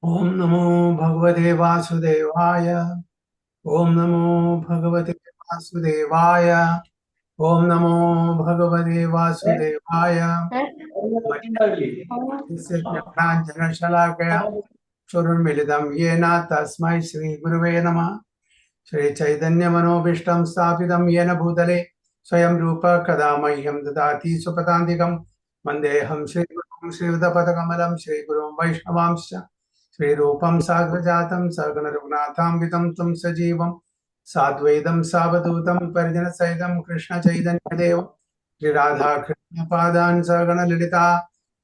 ओम नमो भगवते वासुदेवाय। ओम नमो भगवते वासुदेवाय। ओम नमो भगवते वासुदेवाय। ज्ञानाञ्जनशलाकया चक्षुरुन्मिलितं येन तस्मै श्रीगुरुवे नमः। श्रीचैतन्यमनोभीष्टं स्थापितं येन भूतले स्वयं रूप कदा मह्यं ददाति सुपदान्तिकं वन्देऽहं श्रीगुरुं श्रीयुतपदकमलं श्रीगुरुं वैष्णवांश्च श्रीरूपं साग्रजातं सगुणरघुनाथान्वितं तं सजीवं साद्वैतं सावधूतं परिजनसहितं कृष्णचैतन्यदेव श्रीराधाकृष्णपादान् सगणललिता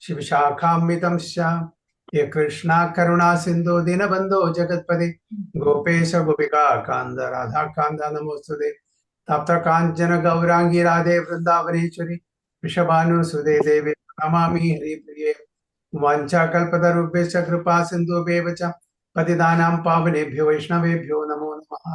शिवशाखान्वितंश्च ये कृष्णा करुणा सिन्धु दीनबन्धो जगत्पते गोपेश गोपिका कान्द राधा कान्द नमोस्तुते तप्त काञ्चन गौरांगी राधे वृन्दावनेश्वरी वृषभानुसुते देवे नमामि हरिप्रिये वाञ्छाकल्पतरुभ्यश्च कृपा सिन्धुभ्येव च पतितानां पावनेभ्यो वैष्णवेभ्यो नमो नमः।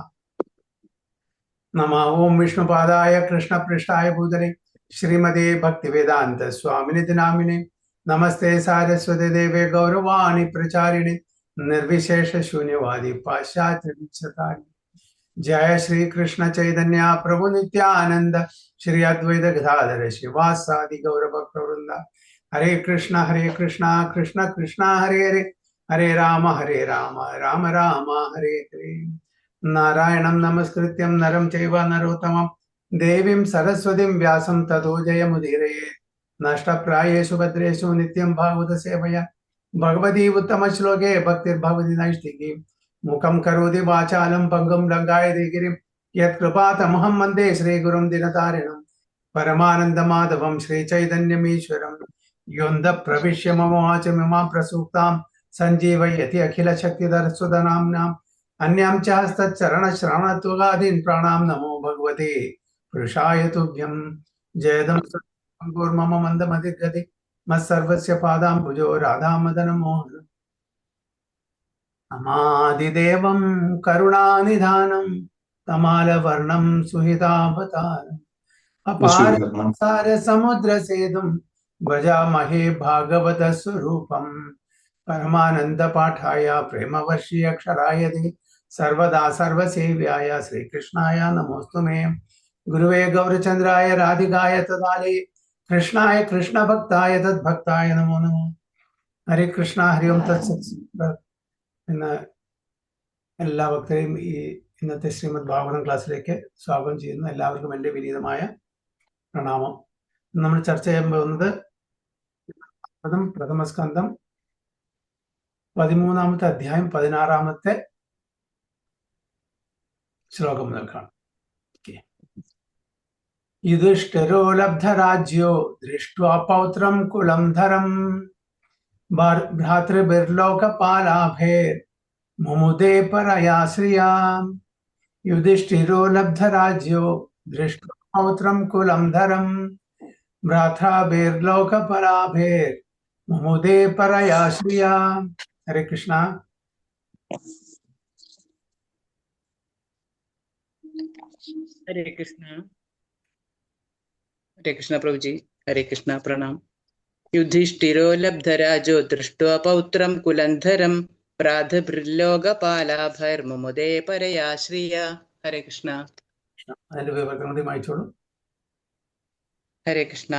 नमः ओम विष्णुपादाय कृष्णपृष्ठाय भूतले श्रीमते भक्तिवेदांत स्वामिनिति नामिने नमस्ते सारस्वती देवे गौरवाणी प्रचारिणे निर्विशेष शून्यवादी पाश्चात्य विचतारिणे जय श्री कृष्ण चैतन्य प्रभु नित्यानंद श्री अद्वैत गदाधर शिवासादि गौर भक्त वृंदा हरे कृष्ण कृष्ण कृष्ण हरे हरे हरे राम राम राम हरे हरे नारायणं नमस्कृत्यं नरं चैव नरोत्तमं देवीं सरस्वतीं व्यासं ततो जयमुदीरये नष्टप्रायेषु भद्रेषु नित्यं भागवत सेवया भगवती उत्तमश्लोके भक्तिर्भवति नैष्टिकी मुखं करोति वाचालं पङ्गुं लङ्घयते गिरिं यत्कृपातमहं वन्दे श्रीगुरुं दिनतारिणं परमानन्दमाधवं श्रीचैतन्यमीश्वरं योऽन्धः प्रविश्य मम वाचमिमां प्रसूक्तां सञ्जीवयति अखिलशक्तिधरस्वतनाम्नाम् अन्यां च हस्तचरणश्रवणत्वगादीन् प्राणां नमो भगवते पुरुषाय तुभ्यं जयदं मम मन्दमतिगति मत्सर्वस्य पादाम्बुजो राधामदनं मोहन अमादिदेवं करुणानिधानं तमालवर्णं सुहितावतारम् अपार समुद्रसेतुं भजामहे भागवतस्वरूपम् परमानन्दपाठाय प्रेमवर्षीयक्षराय ते सर्वदा सर्वसेव्याय श्रीकृष्णाय नमोऽस्तु मे गुरुवे गौरचन्द्राय राधिकाय तदालये कृष्णाय कृष्णभक्ताय तद्भक्ताय नमो नमः हरे कृष्ण हरि ओम तत्सत् ഇന്ന് എല്ലാ ഭക്തരെയും ഈ ഇന്നത്തെ ശ്രീമദ് ഭാഗവതം ക്ലാസ്സിലേക്ക് സ്വാഗതം ചെയ്യുന്നു. എല്ലാവർക്കും എൻ്റെ വിനീതമായ പ്രണാമം. നമ്മൾ ചർച്ച ചെയ്യാൻ പോകുന്നത് പ്രഥമസ്കന്ധം 13-ാമത്തെ അധ്യായം 16-ാമത്തെ ശ്ലോകം മുതൽക്കാണ്. യുധിഷ്ഠിരോ ലബ്ധരാജ്യോ ദൃഷ്ട്വാ പൗത്രം കുലം ധരം ഭ്രാതൃഭിർലോകപാലാഭേർ മുമുദേ പരയാ ശ്രിയാം. യുധിഷ്ഠിരോ ലബ്ധരാജ്യോ ദൃഷ്ട്വാ പൗത്രം കുലം ധരം ഭ്രാതൃഭിർലോകപാലാഭേർ മുമുദേ പരയാ ശ്രിയാം. ഹരേ കൃഷ്ണ. हरे कृष्ण प्रभु जी. हरे कृष्ण प्रणाम. युधिष्ठिरो लब्धराजो दृष्ट्वा पौत्रं कुलन्धरं प्रातभृल्लोकपालाभैर्मुमुदे परया श्रिया. हरे कृष्ण. ഹരേ കൃഷ്ണ.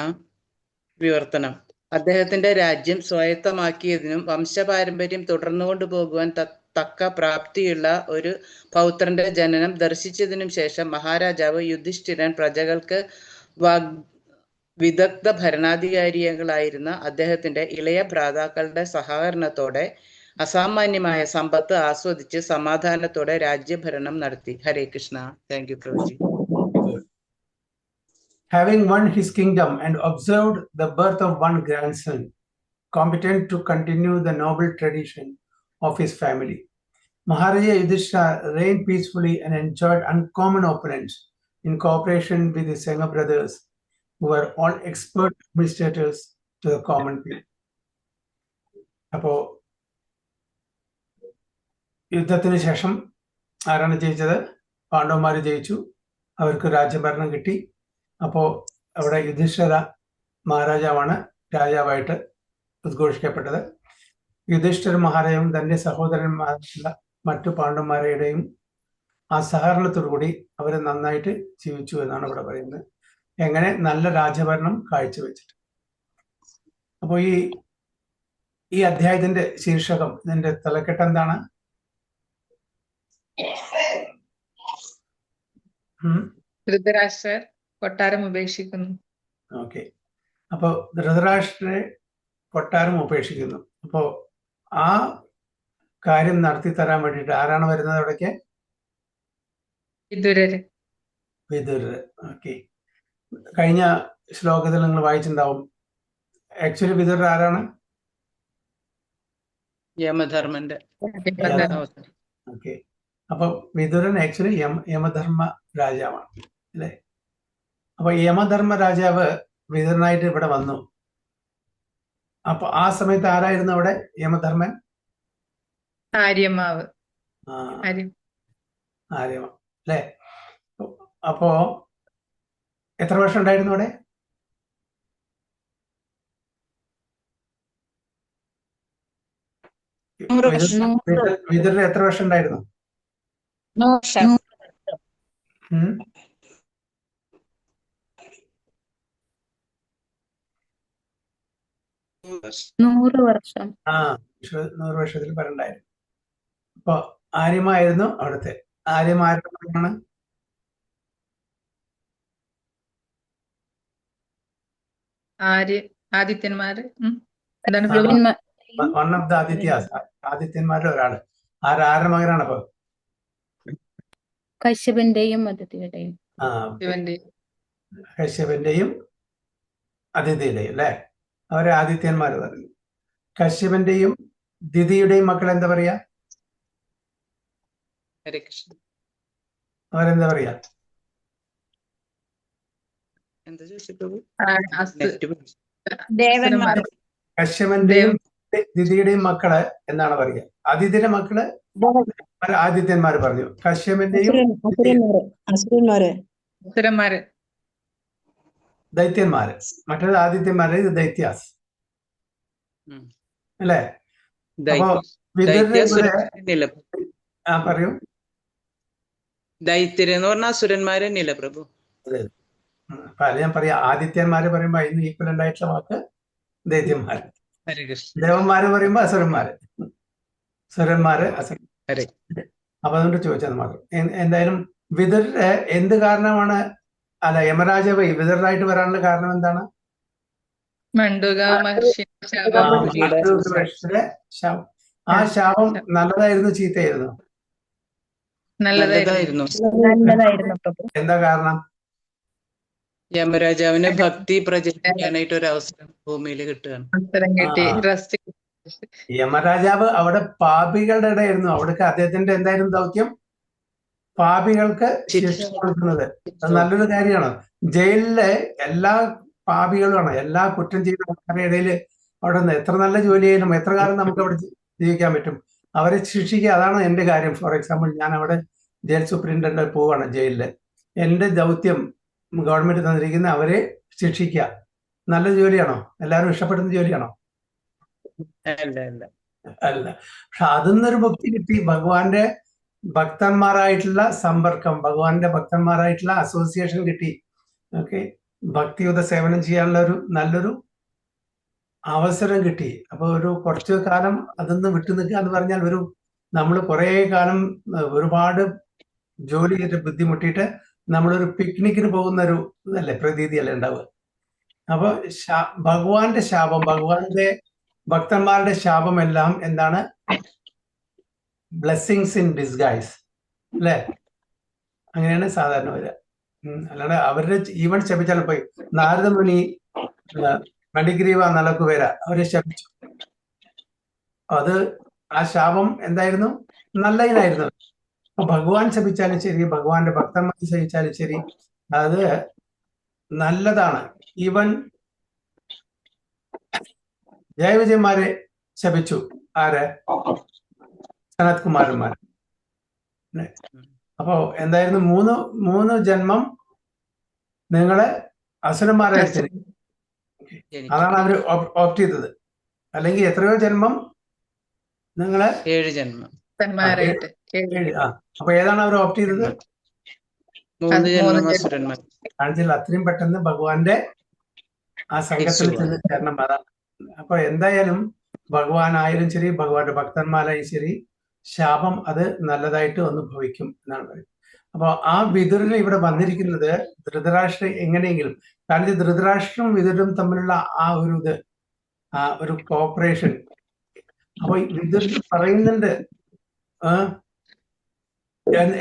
വിവർത്തനം. അദ്ദേഹത്തിന്റെ രാജ്യം സ്വായത്തമാക്കിയതിനും വംശപാരമ്പര്യം തുടർന്നുകൊണ്ടു പോകുവാൻ തക്ക പ്രാപ്തിയുള്ള ഒരു പൗത്രന്റെ ജനനം ദർശിച്ചതിനും ശേഷം മഹാരാജാവ് യുധിഷ്ഠിരൻ പ്രജകൾക്ക് വിദഗ്ധ ഭരണാധികാരികളായിരുന്ന അദ്ദേഹത്തിന്റെ ഇളയ ഭ്രാതാക്കളുടെ സഹകരണത്തോടെ അസാമാന്യമായ സമ്പത്ത് ആസ്വദിച്ച് സമാധാനത്തോടെ രാജ്യഭരണം നടത്തി. Hare Krishna. Thank you Prabhuji. Having won his kingdom and observed the birth of one grandson, competent to continue the noble tradition of his family, Maharaja Yudhishthira reigned peacefully and enjoyed uncommon opulence in cooperation with his younger brothers, who were all expert administrators to the common people. അപ്പോൾ യുദ്ധത്തിന് ശേഷം ആരാണ് ജയിച്ചത്? പാണ്ഡവന്മാർ ജയിച്ചു. അവർക്ക് രാജ്യഭരണം കിട്ടി. അപ്പോൾ അവിടെ യുധിഷ്ഠിര മഹാരാജാവാണ് രാജാവായിട്ട് ഉദ്ഘോഷിക്കപ്പെട്ടത്. യുധിഷ്ഠിര മഹാരാജും തന്റെ സഹോദരന്മാരുള്ള മറ്റു പാണ്ഡവന്മാരുടെയും ആ സഹകരണത്തോടുകൂടി അവർ നന്നായിട്ട് ജീവിച്ചു എന്നാണ് ഇവിടെ പറയുന്നത്. എങ്ങനെ? നല്ല രാജഭരണം കാഴ്ചവെച്ചിട്ട്. അപ്പോൾ ഈ അധ്യായത്തിന്റെ ശീർഷകം, ഇതിന്റെ തലക്കെട്ട് എന്താണ്? ധൃതരാഷ്ട്രർ കൊട്ടാരം ഉപേക്ഷിക്കുന്നു. ഓക്കെ. അപ്പോ ധൃതരാഷ്ട്രരെ കൊട്ടാരം ഉപേക്ഷിക്കുന്നു. അപ്പോ ആ കാര്യം നടത്തി തരാൻ വേണ്ടിയിട്ട് ആരാണ് വരുന്നത് അവിടേക്ക്? വിദുരര്. വിദുരർ. ഓക്കെ. കഴിഞ്ഞ ശ്ലോകത്തിൽ നിങ്ങൾ വായിച്ചിട്ടുണ്ടാവും. ആക്ച്വലി വിദുരർ ആരാണ്? യമധർമ്മന്റെ. ഓക്കെ. അപ്പൊ വിദുരൻ ആക്ച്വലി യമധർമ്മ രാജാവാണ് അല്ലെ? അപ്പൊ യമധർമ്മ രാജാവ് വിദുരനായിട്ട് ഇവിടെ വന്നു. അപ്പൊ ആ സമയത്ത് ആരായിരുന്നു അവിടെ യമധർമ്മൻ? ആര്യമാവ്. ആര്യമ അല്ലെ? അപ്പോ എത്ര വർഷം ഉണ്ടായിരുന്നു അവിടെ? വിദുരൻ എത്ര വർഷം ഉണ്ടായിരുന്നു? 100 വർഷം. 100 വർഷത്തിൽ പരണ്ടായിരുന്നു. അപ്പൊ ആര്യമായിരുന്നു അവിടുത്തെ. ആര്യമ ആരുടെ മകനാണ്? ആദിത്യന്മാര്. വൺ ഓഫ് ദ ആദിത്യന്മാരിൽ ഒരാള്. ആരുടെ മകനാണ് അപ്പൊ? കശ്യപന്റെയും അതിഥിയുടെയും. കശ്യപന്റെയും അതിഥിയുടെയും അല്ലെ? അവരെ ആദിത്യന്മാർ പറഞ്ഞു. കശ്യപന്റെയും ദിതിയുടെയും മക്കൾ എന്താ പറയാ? അവരെന്താ പറയാ? കശ്യപന്റെയും ദിതിയുടെയും മക്കള് എന്നാണ് പറയുക. അതിഥിയുടെ മക്കള് ആദിത്യന്മാര് പറഞ്ഞു. കശ്യപന്റെയും ദൈത്യന്മാര്. മറ്റേത് ആദിത്യന്മാര്, ഇത് ദൈത്യാസ് അല്ലേ? അപ്പൊ വിദുരനെ പറയൂ. ദൈത്യരെന്ന് പറഞ്ഞ അസുരന്മാരെന്നെയല്ലേ പ്രഭു? അതെ. ഞാൻ പറയാ, ആദിത്യന്മാര് പറയുമ്പോ അതിന് ഈക്വലന്റ് ആയിട്ടുള്ള വാക്ക് ദൈത്യന്മാര്. ദേവന്മാര് പറയുമ്പോ അസുരന്മാര്. സുരന്മാര് അസുരന്മാര്. അപ്പൊ അതുകൊണ്ട് ചോദിച്ചത് മാത്രം. എന്തായാലും വിദുരര് എന്ത് കാരണമാണ് യമരാജാവ് വിദുരരായിട്ട് വരാനുള്ള കാരണം എന്താണ്? ആ ശാപം നല്ലതായിരുന്നു ചീത്തയായിരുന്നു? നല്ലതായിരുന്നു. എന്താ കാരണം? യമരാജാവിന് ഭക്തി പ്രചരിപ്പിക്കാനായിട്ട് ഒരു അവസരം ഭൂമിയിൽ കിട്ടുകയാണ്. യമരാജാവ് അവിടെ പാപികളുടെ ഇടയായിരുന്നു. അവിടേക്ക് അദ്ദേഹത്തിന്റെ എന്തായിരുന്നു ദൗത്യം? പാപികൾക്ക് ശിക്ഷ കൊടുക്കുന്നത്. അത് നല്ലൊരു കാര്യമാണ്. ജയിലിലെ എല്ലാ പാപികളുമാണ്, എല്ലാ കുറ്റം ചെയ്ത ആൾക്കാരുടെ ഇടയിൽ അവിടെ നിന്ന് എത്ര നല്ല ജോലി ചെയ്യാനും എത്ര കാലം നമുക്ക് അവിടെ ജീവിക്കാൻ പറ്റും? അവരെ ശിക്ഷിക്കുക, അതാണ് എന്റെ കാര്യം. ഫോർ എക്സാമ്പിൾ, ഞാൻ അവിടെ ജയിൽ സൂപ്രണ്ടന്റ് പോവാണ് ജയിലില്. എന്റെ ദൗത്യം ഗവൺമെന്റ് തന്നിരിക്കുന്ന അവരെ ശിക്ഷിക്കുക. നല്ല ജോലിയാണോ? എല്ലാവരും ഇഷ്ടപ്പെടുന്ന ജോലിയാണോ? അല്ല. പക്ഷെ അതിന്നൊരു മുക്തി കിട്ടി. ഭഗവാന്റെ ഭക്തന്മാരായിട്ടുള്ള സമ്പർക്കം, ഭഗവാന്റെ ഭക്തന്മാരായിട്ടുള്ള അസോസിയേഷൻ കിട്ടി. ഓക്കെ. ഭക്തിയുത സേവനം ചെയ്യാനുള്ള ഒരു നല്ലൊരു അവസരം കിട്ടി. അപ്പൊ ഒരു കുറച്ചു കാലം അതിന്ന് വിട്ടു നിൽക്കുക എന്ന് പറഞ്ഞാൽ നമ്മൾ കുറെ കാലം ഒരുപാട് ജോലി ചെയ്തിട്ട് ബുദ്ധിമുട്ടിയിട്ട് നമ്മളൊരു പിക്നിക്കിന് പോകുന്ന ഒരു ഇതല്ലേ, പ്രതീതിയല്ലേ ഉണ്ടാവുക. അപ്പൊ ഭഗവാന്റെ ശാപം, ഭഗവാന്റെ ഭക്തന്മാരുടെ ശാപം എല്ലാം എന്താണ്? ബ്ലെസ്സിങ്സ് ഇൻ ഡിസ്ഗൈസ് അല്ലെ? അങ്ങനെയാണ് സാധാരണ വരിക. അല്ലാണ്ട് അവരുടെ ഈവൻ ശപിച്ചാലും പോയി നാരദ മുനി മണിഗ്രീവ നലക്കുവേര അവരെ ശപിച്ചു. അത് ആ ശാപം എന്തായിരുന്നു? നല്ലതിനായിരുന്നു. അപ്പൊ ഭഗവാൻ ശപിച്ചാലും ശരി, ഭഗവാന്റെ ഭക്തന്മാർ ശപിച്ചാലും ശരി, അത് നല്ലതാണ്. ഈവൻ ജയവിജയന്മാരെ ശപിച്ചു. ആര്? സനത് കുമാരന്മാർ. അപ്പോ എന്തായിരുന്നു? മൂന്ന് ജന്മം നിങ്ങളെ അസുരന്മാരെ അതാണ് അവർ ഓപ്റ്റ് ചെയ്തത്. അല്ലെങ്കിൽ എത്രയോ ജന്മം നിങ്ങള് 7 ജന്മം. ഭക്തന്മാരായിട്ട് അപ്പൊ ഏതാണ് അവർ ഓപ്റ്റ് ചെയ്തത്? 3 ജന്മം ജന്മം. അസുരന്മാർ. കാണിച്ചാൽ അത്രയും പെട്ടെന്ന് ഭഗവാന്റെ ആ സംഘത്തിൽ തിരിച്ചു ചെന്ന് ചേരണം. അതാണ്. അപ്പൊ എന്തായാലും ഭഗവാനായാലും ശരി, ഭഗവാന്റെ ഭക്തന്മാരായാലും ശരി, ശാപം അത് നല്ലതായിട്ട് ഒന്ന് ഭവിക്കും എന്നാണ് പറയുന്നത്. അപ്പൊ ആ വിതുരന് ഇവിടെ വന്നിരിക്കുന്നത് ധൃതരാഷ്ട്ര എങ്ങനെയെങ്കിലും, കാരണം ധൃതരാഷ്ട്രവും വിതുരും തമ്മിലുള്ള ആ ഒരു ഇത്, ആ ഒരു കോപ്പറേഷൻ. അപ്പൊ വിതുരൻ പറയുന്നുണ്ട്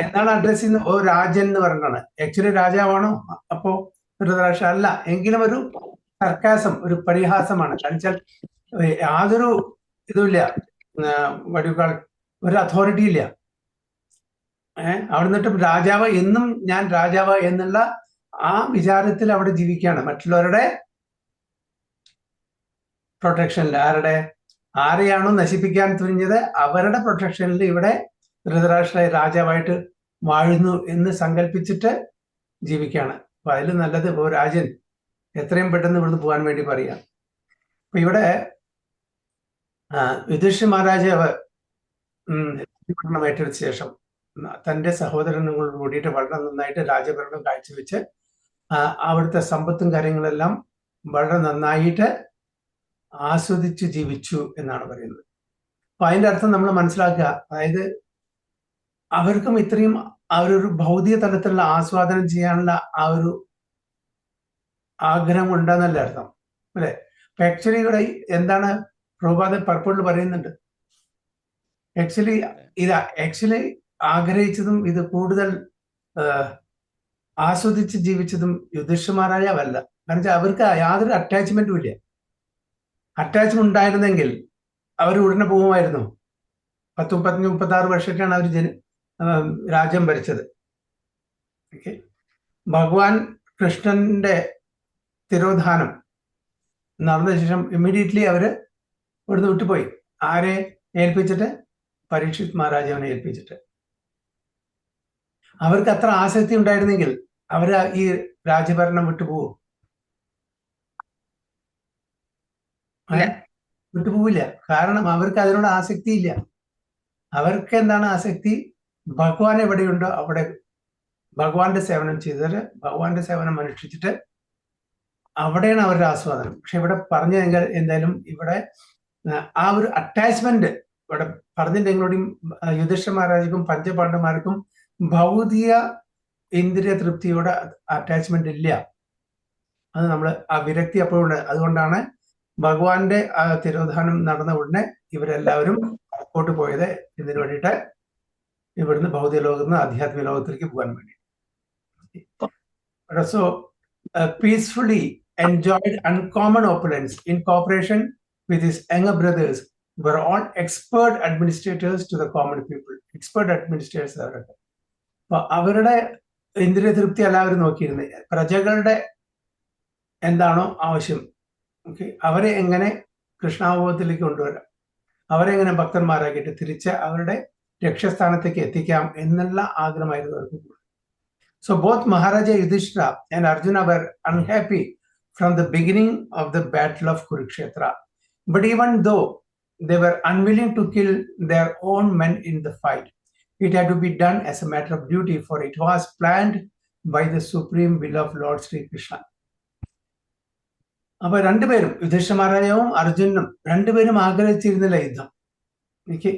എന്താണ് അഡ്രസ് ചെയ്യുന്നത്? ഓ രാജൻ എന്ന് പറഞ്ഞാണ്. ആക്ച്വലി രാജാവാണോ? അപ്പോ ധൃതരാഷ്ട്ര അല്ല, എങ്കിലും ഒരു സർക്കാസം, ഒരു പരിഹാസമാണ്. കാണിച്ചാൽ യാതൊരു ഇതുമില്ല, വടിവുകൾ ഒരു അതോറിറ്റി ഇല്ല. അവിടെ നിന്നിട്ട് രാജാവ് എന്നും ഞാൻ രാജാവ് എന്നുള്ള ആ വിചാരത്തിൽ അവിടെ ജീവിക്കുകയാണ്. മറ്റുള്ളവരുടെ പ്രൊട്ടക്ഷനിൽ, ആരെയാണോ നശിപ്പിക്കാൻ തുനിഞ്ഞത് അവരുടെ പ്രൊട്ടക്ഷനിൽ ഇവിടെ ധൃതരാഷ്ട്ര രാജാവായിട്ട് വാഴുന്നു എന്ന് സങ്കല്പിച്ചിട്ട് ജീവിക്കുകയാണ്. അപ്പൊ അതിൽ നല്ലത് ഓ രാജൻ എത്രയും പെട്ടെന്ന് ഇവിടുന്ന് പോകാൻ വേണ്ടി പറയാം. അപ്പൊ ഇവിടെ യുധിഷ്ഠിര മഹാരാജാവ് ഏറ്റെടുത്ത ശേഷം തന്റെ സഹോദരനോട് കൂടിയിട്ട് വളരെ നന്നായിട്ട് രാജഭരണം കാഴ്ചവെച്ച് അവിടുത്തെ സമ്പത്തും കാര്യങ്ങളെല്ലാം വളരെ നന്നായിട്ട് ആസ്വദിച്ച് ജീവിച്ചു എന്നാണ് പറയുന്നത്. അപ്പൊ അതിന്റെ അർത്ഥം നമ്മൾ മനസ്സിലാക്കുക, അതായത് അവർക്കും ഇത്രയും ആ ഒരു ഭൗതിക തലത്തിലുള്ള ആസ്വാദനം ചെയ്യാനുള്ള ആ ഒരു ആഗ്രഹം ഉണ്ടെന്നല്ല അർത്ഥം, അല്ലെ? അപ്പൊ ആക്ച്വലി ഇവിടെ എന്താണ് പ്രഭുപാദ പർപ്പിളിൽ പറയുന്നുണ്ട്, ആക്ച്വലി ആഗ്രഹിച്ചതും ഇത് കൂടുതൽ ആസ്വദിച്ച് ജീവിച്ചതും യുധിഷ്ഠിരമാരായവല്ല. കാരണം വെച്ചാൽ അവർക്ക് യാതൊരു അറ്റാച്ച്മെന്റും ഇല്ല. അറ്റാച്ച്മെന്റ് ഉണ്ടായിരുന്നെങ്കിൽ അവർ ഉടനെ പോകുമായിരുന്നു. 36 വർഷമൊക്കെയാണ് അവർ രാജ്യം ഭരിച്ചത്. ഓക്കെ, ഭഗവാൻ കൃഷ്ണന്റെ തിരോധാനം നടന്ന ശേഷം ഇമ്മീഡിയറ്റ്ലി അവര് ഇവിടുന്ന് വിട്ടുപോയി. ആരെ ഏൽപ്പിച്ചിട്ട്? പരീക്ഷിത് മഹാരാജാവിനെ ഏൽപ്പിച്ചിട്ട്. അവർക്ക് അത്ര ആസക്തി ഉണ്ടായിരുന്നെങ്കിൽ അവര് ഈ രാജ്യഭരണം വിട്ടുപോകും? വിട്ടുപോവില്ല. കാരണം അവർക്ക് അതിനോട് ആസക്തി ഇല്ല. അവർക്ക് എന്താണ് ആസക്തി? ഭഗവാൻ എവിടെയുണ്ടോ അവിടെ ഭഗവാന്റെ സേവനം ചെയ്തിട്ട്, ഭഗവാന്റെ സേവനം അനുഷ്ഠിച്ചിട്ട് അവിടെയാണ് അവരുടെ ആസ്വാദനം. പക്ഷെ ഇവിടെ പറഞ്ഞെങ്കിൽ എന്തായാലും ഇവിടെ ആ ഒരു അറ്റാച്ച്മെന്റ് ഇവിടെ പറഞ്ഞിട്ടുണ്ടെങ്കിലും യുധിഷ്ഠിര മഹാരാജക്കും പഞ്ചപാണ്ഡവന്മാർക്കും ഭൗതിക ഇന്ദ്രിയ തൃപ്തിയോടെ അറ്റാച്ച്മെന്റ് ഇല്ല. അത് നമ്മൾ ആ വിരക്തി അപ്പോഴുണ്ട്. അതുകൊണ്ടാണ് ഭഗവാന്റെ ആ തിരോധാനം നടന്ന ഉടനെ ഇവരെല്ലാവരും പുറത്തോട്ട് പോയത് ഇതിനു വേണ്ടിയിട്ട്, ഇവിടുന്ന് ഭൗതിക ലോകത്ത് നിന്ന് ആധ്യാത്മിക ലോകത്തിലേക്ക് പോകാൻ വേണ്ടി. So peacefully enjoyed uncommon opulence in cooperation with his younger brothers were all expert administrators to the common people. Expert administrators അവരൊക്കെ. അപ്പൊ അവരുടെ ഇന്ദ്രിയ തൃപ്തി എല്ലാവരും നോക്കിയിരുന്നത് പ്രജകളുടെ എന്താണോ ആവശ്യം, ഓക്കെ, അവരെ എങ്ങനെ കൃഷ്ണാവബോധത്തിലേക്ക് കൊണ്ടുവരാം, അവരെ എങ്ങനെ ഭക്തന്മാരാക്കിയിട്ട് തിരിച്ച് അവരുടെ ലക്ഷ്യസ്ഥാനത്തേക്ക് എത്തിക്കാം എന്നുള്ള ആഗ്രഹമായിരുന്നു അവർക്ക്. So both Maharaja Yudhishthira and Arjuna were unhappy from the beginning of the battle of Kurukshetra. But even though they were unwilling to kill their own men in the fight, it had to be done as a matter of duty, for it was planned by the supreme will of Lord Sri Krishna. അപ്പൊ രണ്ടുപേരും, യുധിഷ്ഠിര മഹാരാജാവും അർജുനനും രണ്ടുപേരും ആഗ്രഹിച്ചിരുന്നില്ല യുദ്ധം. എനിക്ക്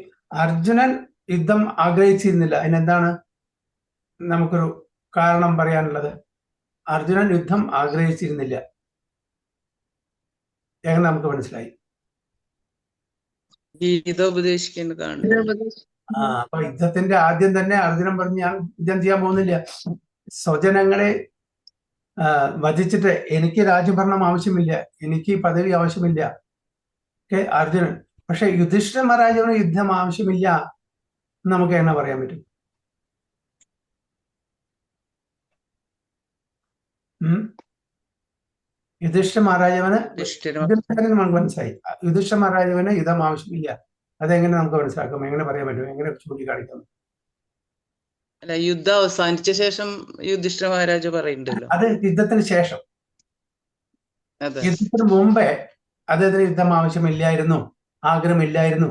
അർജുനൻ യുദ്ധം ആഗ്രഹിച്ചിരുന്നില്ല. അതിനെന്താണ് നമുക്കൊരു കാരണം പറയാനുള്ളത്? അർജുനൻ യുദ്ധം ആഗ്രഹിച്ചിരുന്നില്ല. എങ്ങനെ നമുക്ക് മനസ്സിലായി? അപ്പൊ യുദ്ധത്തിന്റെ ആദ്യം തന്നെ അർജുനൻ പറഞ്ഞു, ഞാൻ യുദ്ധം ചെയ്യാൻ പോകുന്നില്ല. സ്വജനങ്ങളെ വധിച്ചിട്ട് എനിക്ക് രാജ്യഭരണം ആവശ്യമില്ല, എനിക്ക് പദവി ആവശ്യമില്ല. അർജുനൻ. പക്ഷെ യുധിഷ്ഠിര മഹാരാജാവിന് യുദ്ധം ആവശ്യമില്ല എന്ന് നമുക്ക് എങ്ങനെ പറയാൻ പറ്റും? യുധിഷ്ഠിര മഹാരാജാവിന് നമുക്ക് മനസ്സിലായി, യുധിഷ്ഠിര മഹാരാജാവിന് യുദ്ധം ആവശ്യമില്ല. അതെങ്ങനെ നമുക്ക് മനസ്സിലാക്കാം? എങ്ങനെ പറയാൻ പറ്റും? എങ്ങനെ ചൂണ്ടിക്കാണിക്കാം? അല്ല, യുദ്ധം അവസാനിച്ച ശേഷം യുധിഷ്ഠിര മഹാരാജ പറയുന്നുണ്ടല്ലോ. അത് യുദ്ധത്തിന് ശേഷം. യുദ്ധത്തിന് മുമ്പേ അദ്ദേഹത്തിന് യുദ്ധം ആവശ്യമില്ലായിരുന്നു, ആഗ്രഹമില്ലായിരുന്നു.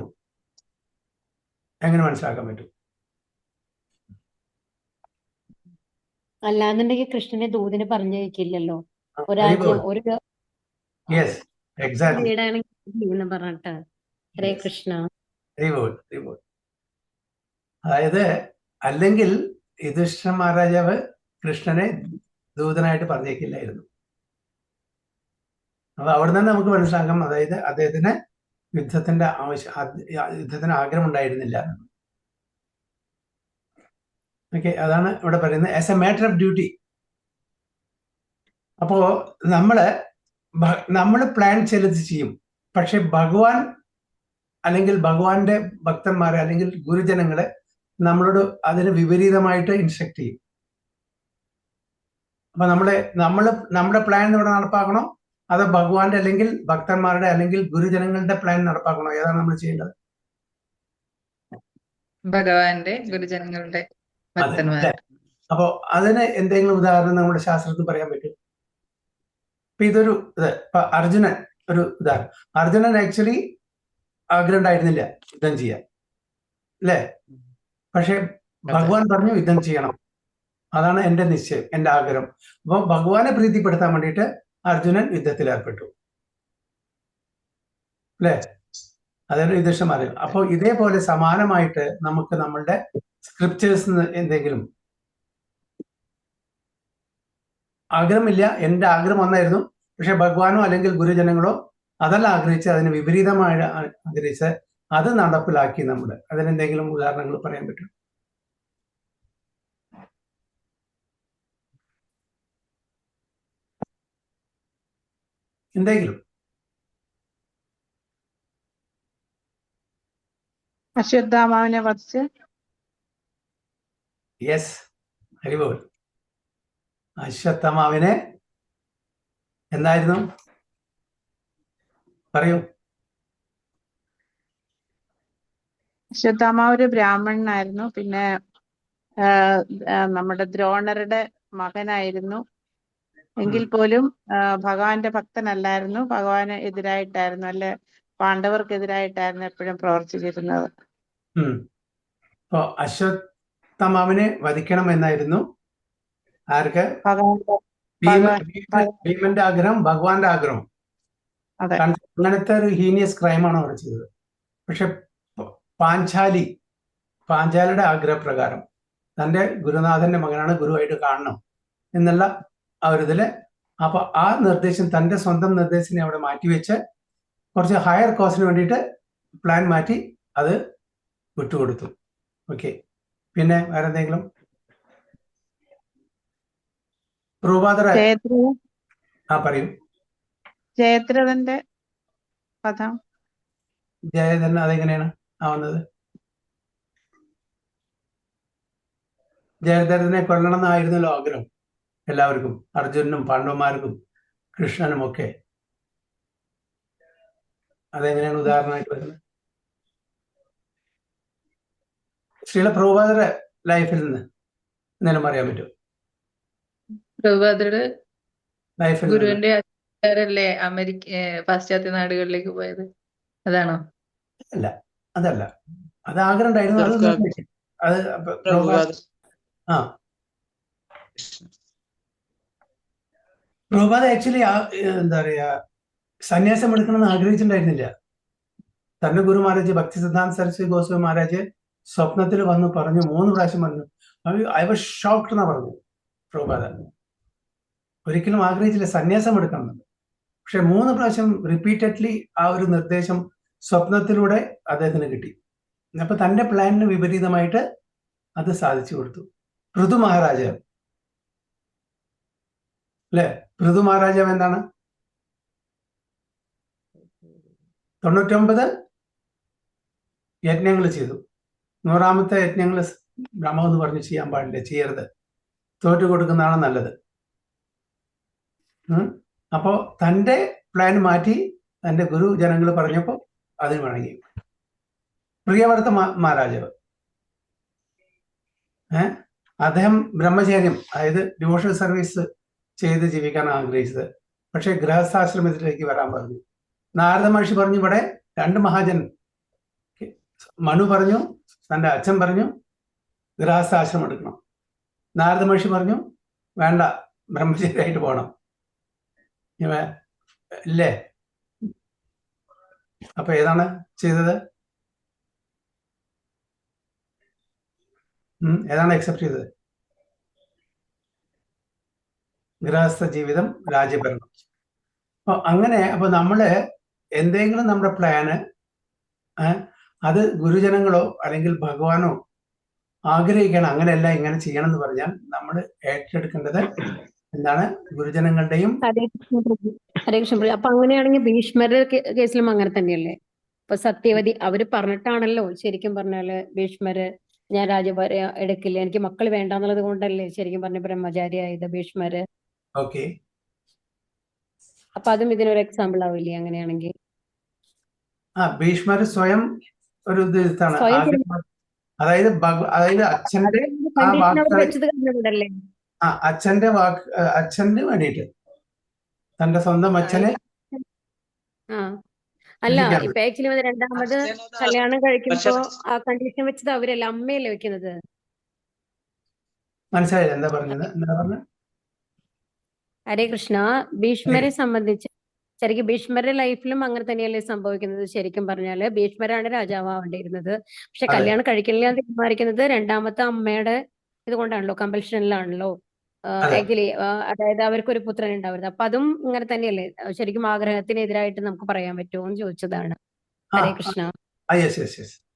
എങ്ങനെ മനസ്സിലാക്കാൻ പറ്റും? അല്ലാന്നുണ്ടെങ്കിൽ കൃഷ്ണനെ ദൂതന് പറഞ്ഞയക്കില്ലല്ലോ. വെരി രാജ്യം ഗുഡ്. ഒരു യെസ്, എക്സാക്ട്ലി. വീടാണെങ്കിൽ പറഞ്ഞിട്ട്. Hare Krishna. Very good, very good. അതായത് അല്ലെങ്കിൽ യുധിഷ്ഠിര മഹാരാജാവ് കൃഷ്ണനെ ദൂതനായിട്ട് പറഞ്ഞേക്കില്ലായിരുന്നു. അപ്പൊ അവിടെ നിന്ന് നമുക്ക് മനസ്സിലാക്കാം, അതായത് അദ്ദേഹത്തിന് യുദ്ധത്തിന്റെ യുദ്ധത്തിന് ആഗ്രഹം ഉണ്ടായിരുന്നില്ല. ഓക്കെ, അതാണ് ഇവിടെ പറയുന്നത് as a matter of duty. അപ്പോ നമ്മള് പ്ലാൻ ചിലത് ചെയ്യും, പക്ഷെ ഭഗവാൻ അല്ലെങ്കിൽ ഭഗവാന്റെ ഭക്തന്മാരെ അല്ലെങ്കിൽ ഗുരുജനങ്ങളെ നമ്മളോട് അതിന് വിപരീതമായിട്ട് ഇൻസ്ട്രക്ട് ചെയ്യും. അപ്പൊ നമ്മുടെ പ്ലാൻ ഇവിടെ നടപ്പാക്കണോ, അതോ ഭഗവാന്റെ അല്ലെങ്കിൽ ഭക്തന്മാരുടെ അല്ലെങ്കിൽ ഗുരുജനങ്ങളുടെ പ്ലാൻ നടപ്പാക്കണോ? ഏതാണ് നമ്മൾ ചെയ്യേണ്ടത്? ഭഗവാന്റെ ഗുരുജനങ്ങളുടെ അതെ, ഭക്തന്മാർ. അപ്പോ അതിന് എന്തെങ്കിലും ഉദാഹരണം നമ്മുടെ ശാസ്ത്രത്തിൽ പറയാൻ പറ്റും? ഇപ്പൊ ഇപ്പൊ അർജുനൻ ഒരു ഉദാഹരണം. അർജുനൻ ആക്ച്വലി ആഗ്രഹം ഉണ്ടായിരുന്നില്ല യുദ്ധം ചെയ്യാൻ, അല്ലേ? പക്ഷെ ഭഗവാൻ പറഞ്ഞു യുദ്ധം ചെയ്യണം, അതാണ് എന്റെ നിശ്ചയം, എന്റെ ആഗ്രഹം. അപ്പൊ ഭഗവാനെ പ്രീതിപ്പെടുത്താൻ വേണ്ടിയിട്ട് അർജുനൻ യുദ്ധത്തിൽ ഏർപ്പെട്ടു, അല്ലേ? അതൊരു യുധിഷ്ഠിരന്മാർ. അപ്പൊ ഇതേപോലെ സമാനമായിട്ട് നമുക്ക് നമ്മളുടെ സ്ക്രിപ്റ്റേഴ്സ് എന്തെങ്കിലും ആഗ്രഹമില്ല, എന്റെ ആഗ്രഹം ഒന്നായിരുന്നു, പക്ഷെ ഭഗവാനോ അല്ലെങ്കിൽ ഗുരുജനങ്ങളോ അതല്ല ആഗ്രഹിച്ച് അതിന് വിപരീതമായി ആഗ്രഹിച്ച് അത് നടപ്പിലാക്കി. അതിനെന്തെങ്കിലും ഉദാഹരണങ്ങൾ പറയാൻ പറ്റും? എന്തെങ്കിലും? അശ്വത്ഥാമാവിനെ വധിച്ച്. യെസ്, ഹരിബോൾ. അശ്വത്ഥമാവിനെ എന്തായിരുന്നു പറയൂ. അശ്വത്ഥാമാവ് ഒരു ബ്രാഹ്മണനായിരുന്നു. പിന്നെ നമ്മുടെ ദ്രോണരുടെ മകനായിരുന്നു. എങ്കിൽ പോലും ഭഗവാന്റെ ഭക്തനല്ലായിരുന്നു. ഭഗവാന് എതിരായിട്ടായിരുന്നു, അല്ലെ പാണ്ഡവർക്കെതിരായിട്ടായിരുന്നു എപ്പോഴും പ്രവർത്തിച്ചിരുന്നത്. അപ്പോ അശ്വത്ഥമാവിനെ വധിക്കണം എന്നായിരുന്നു ആർക്ക്? ഭീമന്റെ ആഗ്രഹം, ഭഗവാന്റെ ആഗ്രഹം. അങ്ങനത്തെ ഒരു ഹീനിയസ് ക്രൈമാണ് അവർ ചെയ്തത്. പക്ഷെ പാഞ്ചാലിയുടെ ആഗ്രഹപ്രകാരം തന്റെ ഗുരുനാഥന്റെ മകനാണ്, ഗുരുവായിട്ട് കാണണം എന്നുള്ള ആ ഒരു ഇതില്, അപ്പൊ ആ നിർദ്ദേശം, തന്റെ സ്വന്തം നിർദ്ദേശത്തിനെ അവിടെ മാറ്റിവെച്ച് കുറച്ച് ഹയർ കോസ്റ്റിന് വേണ്ടിയിട്ട് പ്ലാൻ മാറ്റി അത് വിട്ടുകൊടുത്തു. ഓക്കെ, പിന്നെ വേറെ എന്തെങ്കിലും? പറയൂ. ജയദ്രഥന്റെ കഥ. ജയദ്രഥൻ അതെങ്ങനെയാണ് ആവുന്നത്? ജയദ്രഥനെ കൊല്ലണം എന്നായിരുന്നല്ലോ ആഗ്രഹം എല്ലാവർക്കും, അർജുനനും പാണ്ഡവന്മാർക്കും കൃഷ്ണനും ഒക്കെ. അതെങ്ങനെയാണ് ഉദാഹരണമായിട്ട് വരുന്നത്? ശ്രീല പ്രഭുപാദരുടെ ലൈഫിൽ നിന്ന് എന്തെങ്കിലും പറയാൻ പറ്റുമോ? പ്രഭുപാദരുടെ ലൈഫിൽ ഗുരുവിന്റെ അല്ലേ പാശ്ചാത്യ നാടുകളിലേക്ക് പോയത്, അതാണോ? അല്ല, അതല്ല. അത് ആഗ്രഹം ഉണ്ടായിരുന്നു, അത് പ്രഭുപാദ ആക്ച്വലി എന്താ പറയാ, സന്യാസം എടുക്കണമെന്ന് ആഗ്രഹിച്ചിട്ടുണ്ടായിരുന്നില്ല. തന്റെ ഗുരു മഹാരാജ് ഭക്തി സിദ്ധാന്ത സരസ്വതി ഗോസ്വാമി മഹാരാജ് സ്വപ്നത്തിൽ വന്ന് പറഞ്ഞു, 3 പ്രാവശ്യം പറഞ്ഞു. ഐ വാസ് ഷോക്ക്ഡ് എന്നാ പറഞ്ഞു പ്രഭുപാദ. ഒരിക്കലും ആഗ്രഹിച്ചില്ല സന്യാസം എടുക്കണമെന്ന്. പക്ഷെ 3 പ്രാവശ്യം റിപ്പീറ്റഡ്ലി ആ ഒരു നിർദ്ദേശം സ്വപ്നത്തിലൂടെ അദ്ദേഹത്തിന് കിട്ടി. അപ്പൊ തന്റെ പ്ലാനിന് വിപരീതമായിട്ട് അത് സാധിച്ചു കൊടുത്തു. പൃഥു മഹാരാജാവ്, അല്ലെ? പൃഥു മഹാരാജാവ് എന്താണ്? 99 യജ്ഞങ്ങൾ ചെയ്തു. 100ാമത്തെ യജ്ഞങ്ങൾ ബ്രഹ്മെന്ന് പറഞ്ഞു ചെയ്യാൻ പാടില്ല, ചെയ്യരുത്, തോറ്റു കൊടുക്കുന്നതാണ് നല്ലത്. അപ്പോ തന്റെ പ്ലാൻ മാറ്റി തന്റെ ഗുരുജനങ്ങൾ പറഞ്ഞപ്പോൾ അതിന് വഴങ്ങി. പ്രിയവർത്ത മഹാരാജാവ്, അദ്ദേഹം ബ്രഹ്മചര്യം, അതായത് ഡിവോഷണൽ സർവീസ് ചെയ്ത് ജീവിക്കാൻ ആഗ്രഹിച്ചത്. പക്ഷെ ഗൃഹസ്ഥാശ്രമത്തിലേക്ക് വരാൻ പറഞ്ഞു. നാരദ മഹർഷി പറഞ്ഞു, ഇവിടെ 2 മഹാജൻ മനു പറഞ്ഞു, തൻ്റെ അച്ഛൻ പറഞ്ഞു ഗൃഹസ്ഥാശ്രമം എടുക്കണം. നാരദ മഹർഷി പറഞ്ഞു വേണ്ട, ബ്രഹ്മചര്യമായിട്ട് പോകണം. ഇല്ലേ? അപ്പൊ ഏതാണ് ചെയ്തത്? ഏതാണ് അക്സെപ്റ്റ് ചെയ്തത്? ഗൃഹസ്ഥ ജീവിതം, രാജ്യഭരണം. അപ്പൊ അങ്ങനെ നമ്മള് എന്തെങ്കിലും നമ്മുടെ പ്ലാന് അത് ഗുരുജനങ്ങളോ അല്ലെങ്കിൽ ഭഗവാനോ ആഗ്രഹിക്കണം അങ്ങനെയല്ല ഇങ്ങനെ ചെയ്യണം എന്ന് പറഞ്ഞാൽ നമ്മൾ ഏറ്റെടുക്കേണ്ടത് എന്താണ്? ഗുരുജനങ്ങളുടെയും. ഹരേ കൃഷ്ണ. അപ്പൊ അങ്ങനെയാണെങ്കിൽ ഭീഷ്മരുടെ കേസിലും അങ്ങനെ തന്നെയല്ലേ? ഇപ്പൊ സത്യവതി അവര് പറഞ്ഞിട്ടാണല്ലോ ശരിക്കും പറഞ്ഞാല് ഭീഷ്മര് ഞാൻ രാജഭാര്യ എടുക്കില്ല, എനിക്ക് മക്കൾ വേണ്ടാന്നുള്ളത് കൊണ്ടല്ലേ ശരിക്കും പറഞ്ഞ ബ്രഹ്മചാരിയായത് ഭീഷ്മര്. ഓക്കെ, അപ്പൊ അതും ഇതിനൊരു എക്സാമ്പിൾ ആവില്ലേ അങ്ങനെയാണെങ്കിൽ? ഭീഷ്മർ സ്വയം ഒരു ഇതാണ്, അതായത് അച്ഛന്റെ ആ വാക്കുകളെ, അച്ഛന്റെ വേണ്ടിയിട്ട് തന്റെ സ്വന്തം അച്ഛനെ. അല്ല, ഇപ്പൊ ആക്ച്വലി രണ്ടാമത് കല്യാണം കഴിക്കുമ്പോ ആ കണ്ടീഷൻ വെച്ചത് അവരല്ല, അമ്മയല്ലേ വെക്കുന്നത്. മനസ്സിലായില്ല എന്താ പറഞ്ഞത്? എന്താ പറഞ്ഞത്? ഹരേ കൃഷ്ണ. ഭീഷ്മരെ സംബന്ധിച്ച് ശരിക്കും ഭീഷ്മരുടെ ലൈഫിലും അങ്ങനെ തന്നെയല്ലേ സംഭവിക്കുന്നത്? ശരിക്കും പറഞ്ഞാല് ഭീഷ്മരാണ് രാജാവാവേണ്ടിയിരുന്നത്. പക്ഷെ കല്യാണം കഴിക്കില്ല എന്ന് തീരുമാനിക്കുന്നത് രണ്ടാമത്തെ അമ്മയുടെ ഇതുകൊണ്ടാണല്ലോ, കമ്പൽഷനിലാണല്ലോ ആക്ച്വലി. അതായത് അവർക്കൊരു പുത്രൻ ഉണ്ടാവരുത്. അപ്പൊ അതും ഇങ്ങനെ തന്നെയല്ലേ? ശരിക്കും ആഗ്രഹത്തിനെതിരായിട്ട് നമുക്ക് പറയാൻ പറ്റുമോ എന്ന് ചോദിച്ചതാണ്. ഹരേ കൃഷ്ണ.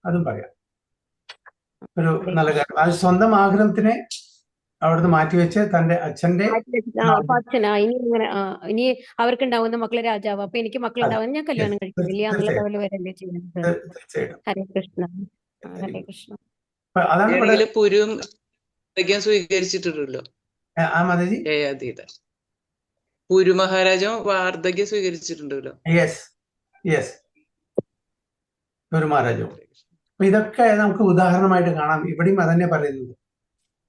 അതും പറയാം. ഒരു നല്ല കാര്യം. അത് സ്വന്തം ആഗ്രഹത്തിനെ അവിടുന്ന് മാറ്റിവെച്ച് തന്റെ അച്ഛന്റെ ഇനി അവർക്കുണ്ടാവുന്ന മക്കളെ രാജാവ്, അപ്പൊ എനിക്ക് മക്കളുണ്ടാവുന്ന ഞാൻ കല്യാണം കഴിക്കുന്നില്ല എന്നുള്ള ലെവൽ വരല്ലേ ചെയ്യുന്നത്. ഹരേ കൃഷ്ണ. ഹരേ കൃഷ്ണ. പുരും സ്വീകരിച്ചിട്ടുണ്ടല്ലോ. പുരു മഹാരാജാവും വാർദ്ധക്യം സ്വീകരിച്ചിട്ടുണ്ടല്ലോ. ഒരു മഹാരാജാവും. അപ്പൊ ഇതൊക്കെ നമുക്ക് ഉദാഹരണമായിട്ട് കാണാം. ഇവിടെയും അതന്നെ പറയുന്നത്.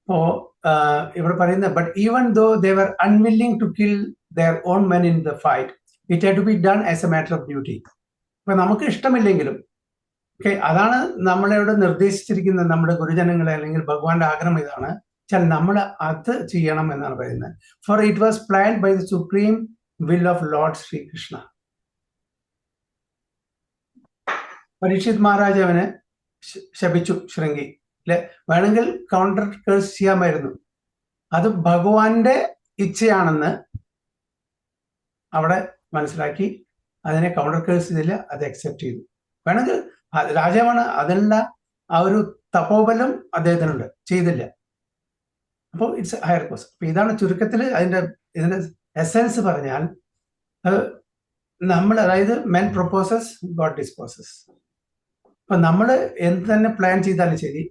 അപ്പോ ഇവിടെ പറയുന്നത്, but even though they were unwilling to kill their own men in the fight, it had to be done as a matter of duty. അപ്പൊ നമുക്ക് ഇഷ്ടമില്ലെങ്കിലും അതാണ് നമ്മളിവിടെ നിർദ്ദേശിച്ചിരിക്കുന്നത്. നമ്മുടെ ഗുരുജനങ്ങളെ അല്ലെങ്കിൽ ഭഗവാന്റെ ആഗ്രഹം ഇതാണ് വെച്ചാൽ നമ്മൾ അത് ചെയ്യണം എന്നാണ് പറയുന്നത്. For it was planned by the supreme will of Lord Shrikrishna. Parikshit Maharaj അവന് ശപിച്ചു, ശൃംഗി അല്ലെ, വേണമെങ്കിൽ കൗണ്ടർ കേഴ്സ് ചെയ്യാമായിരുന്നു. അത് ഭഗവാന്റെ ഇച്ഛയാണെന്ന് അവിടെ മനസ്സിലാക്കി അതിനെ കൗണ്ടർ കേഴ്സ് ചെയ്തില്ല, അത് അക്സെപ്റ്റ് ചെയ്തു. വേണമെങ്കിൽ രാജാവാണ്, അതല്ല ആ ഒരു തപോബലം അദ്ദേഹത്തിനുണ്ട്, ചെയ്തില്ല. അപ്പോൾ ഇറ്റ്സ് ഹയർ കോസ്. അപ്പൊ ഇതാണ് ചുരുക്കത്തിൽ ഇതിന്റെ എസൻസ് പറഞ്ഞാൽ നമ്മൾ, അതായത് മെൻ പ്രൊപ്പോസസ് ഗോഡ് ഡിസ്പോസസ്. അപ്പൊ നമ്മൾ എന്ത് തന്നെ പ്ലാൻ ചെയ്താലും ശരി,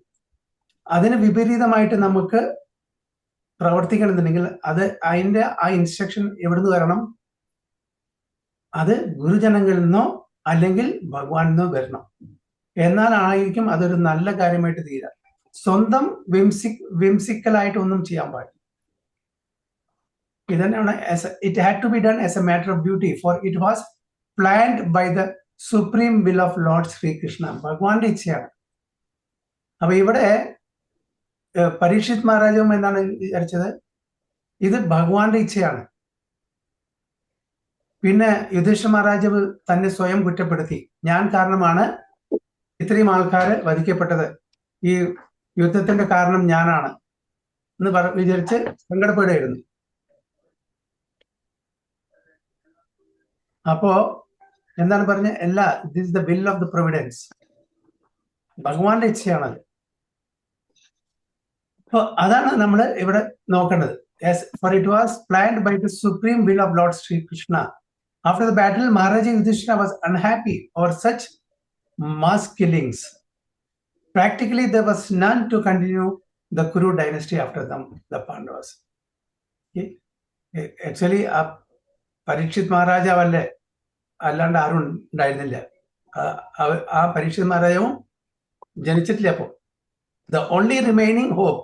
അതിന് വിപരീതമായിട്ട് നമുക്ക് പ്രവർത്തിക്കണമെന്നുണ്ടെങ്കിൽ അതിന്റെ ആ ഇൻസ്ട്രക്ഷൻ എവിടുന്ന് വരണം? അത് ഗുരുജനങ്ങളിൽ നിന്നോ അല്ലെങ്കിൽ ഭഗവാനിൽ നിന്നോ വരണം. എന്നാലായിരിക്കും അതൊരു നല്ല കാര്യമായിട്ട് തീരാ. സ്വന്തം വിംസിക്കലായിട്ട് ഒന്നും ചെയ്യാൻ പാടില്ല. ഇതന്നെയാണ് it had to be done as a matter of duty, for it was planned by the supreme will of Lord Shri Krishna. ഭഗവാന്റെ ഇച്ഛയാണ്. അപ്പൊ ഇവിടെ പരീക്ഷിത് മഹാരാജാവും എന്താണ് വിചാരിച്ചത്? ഇത് ഭഗവാന്റെ ഇച്ഛയാണ്. പിന്നെ യുധിഷ്ഠിര മഹാരാജാവ് തന്നെ സ്വയം കുറ്റപ്പെടുത്തി, ഞാൻ കാരണമാണ് ഇത്രയും ആൾക്കാര് വധിക്കപ്പെട്ടത്, ഈ യുദ്ധത്തിന്റെ കാരണം ഞാനാണ് എന്ന് വിചാരിച്ച് സങ്കടപ്പെടുകയായിരുന്നു. അപ്പോ എന്താണ് പറഞ്ഞത്? This is the will of the Providence. ഭഗവാന്റെ ഇച്ഛയാണത്. അപ്പൊ അതാണ് നമ്മൾ ഇവിടെ നോക്കേണ്ടത്. For it was planned by the supreme will of Lord Sri Krishna. After the battle, Maharaja Yudhishthira was unhappy over such mass killings. Practically, there was none to continue the Kuru dynasty after them, the Pandavas. Actually, Parikshit Maharaja valle അല്ലാണ്ട് ആരും ഉണ്ടായിരുന്നില്ല. ആ പരീക്ഷിത് മഹാരാജാവും ജനിച്ചിട്ടില്ല. അപ്പോ the only remaining hope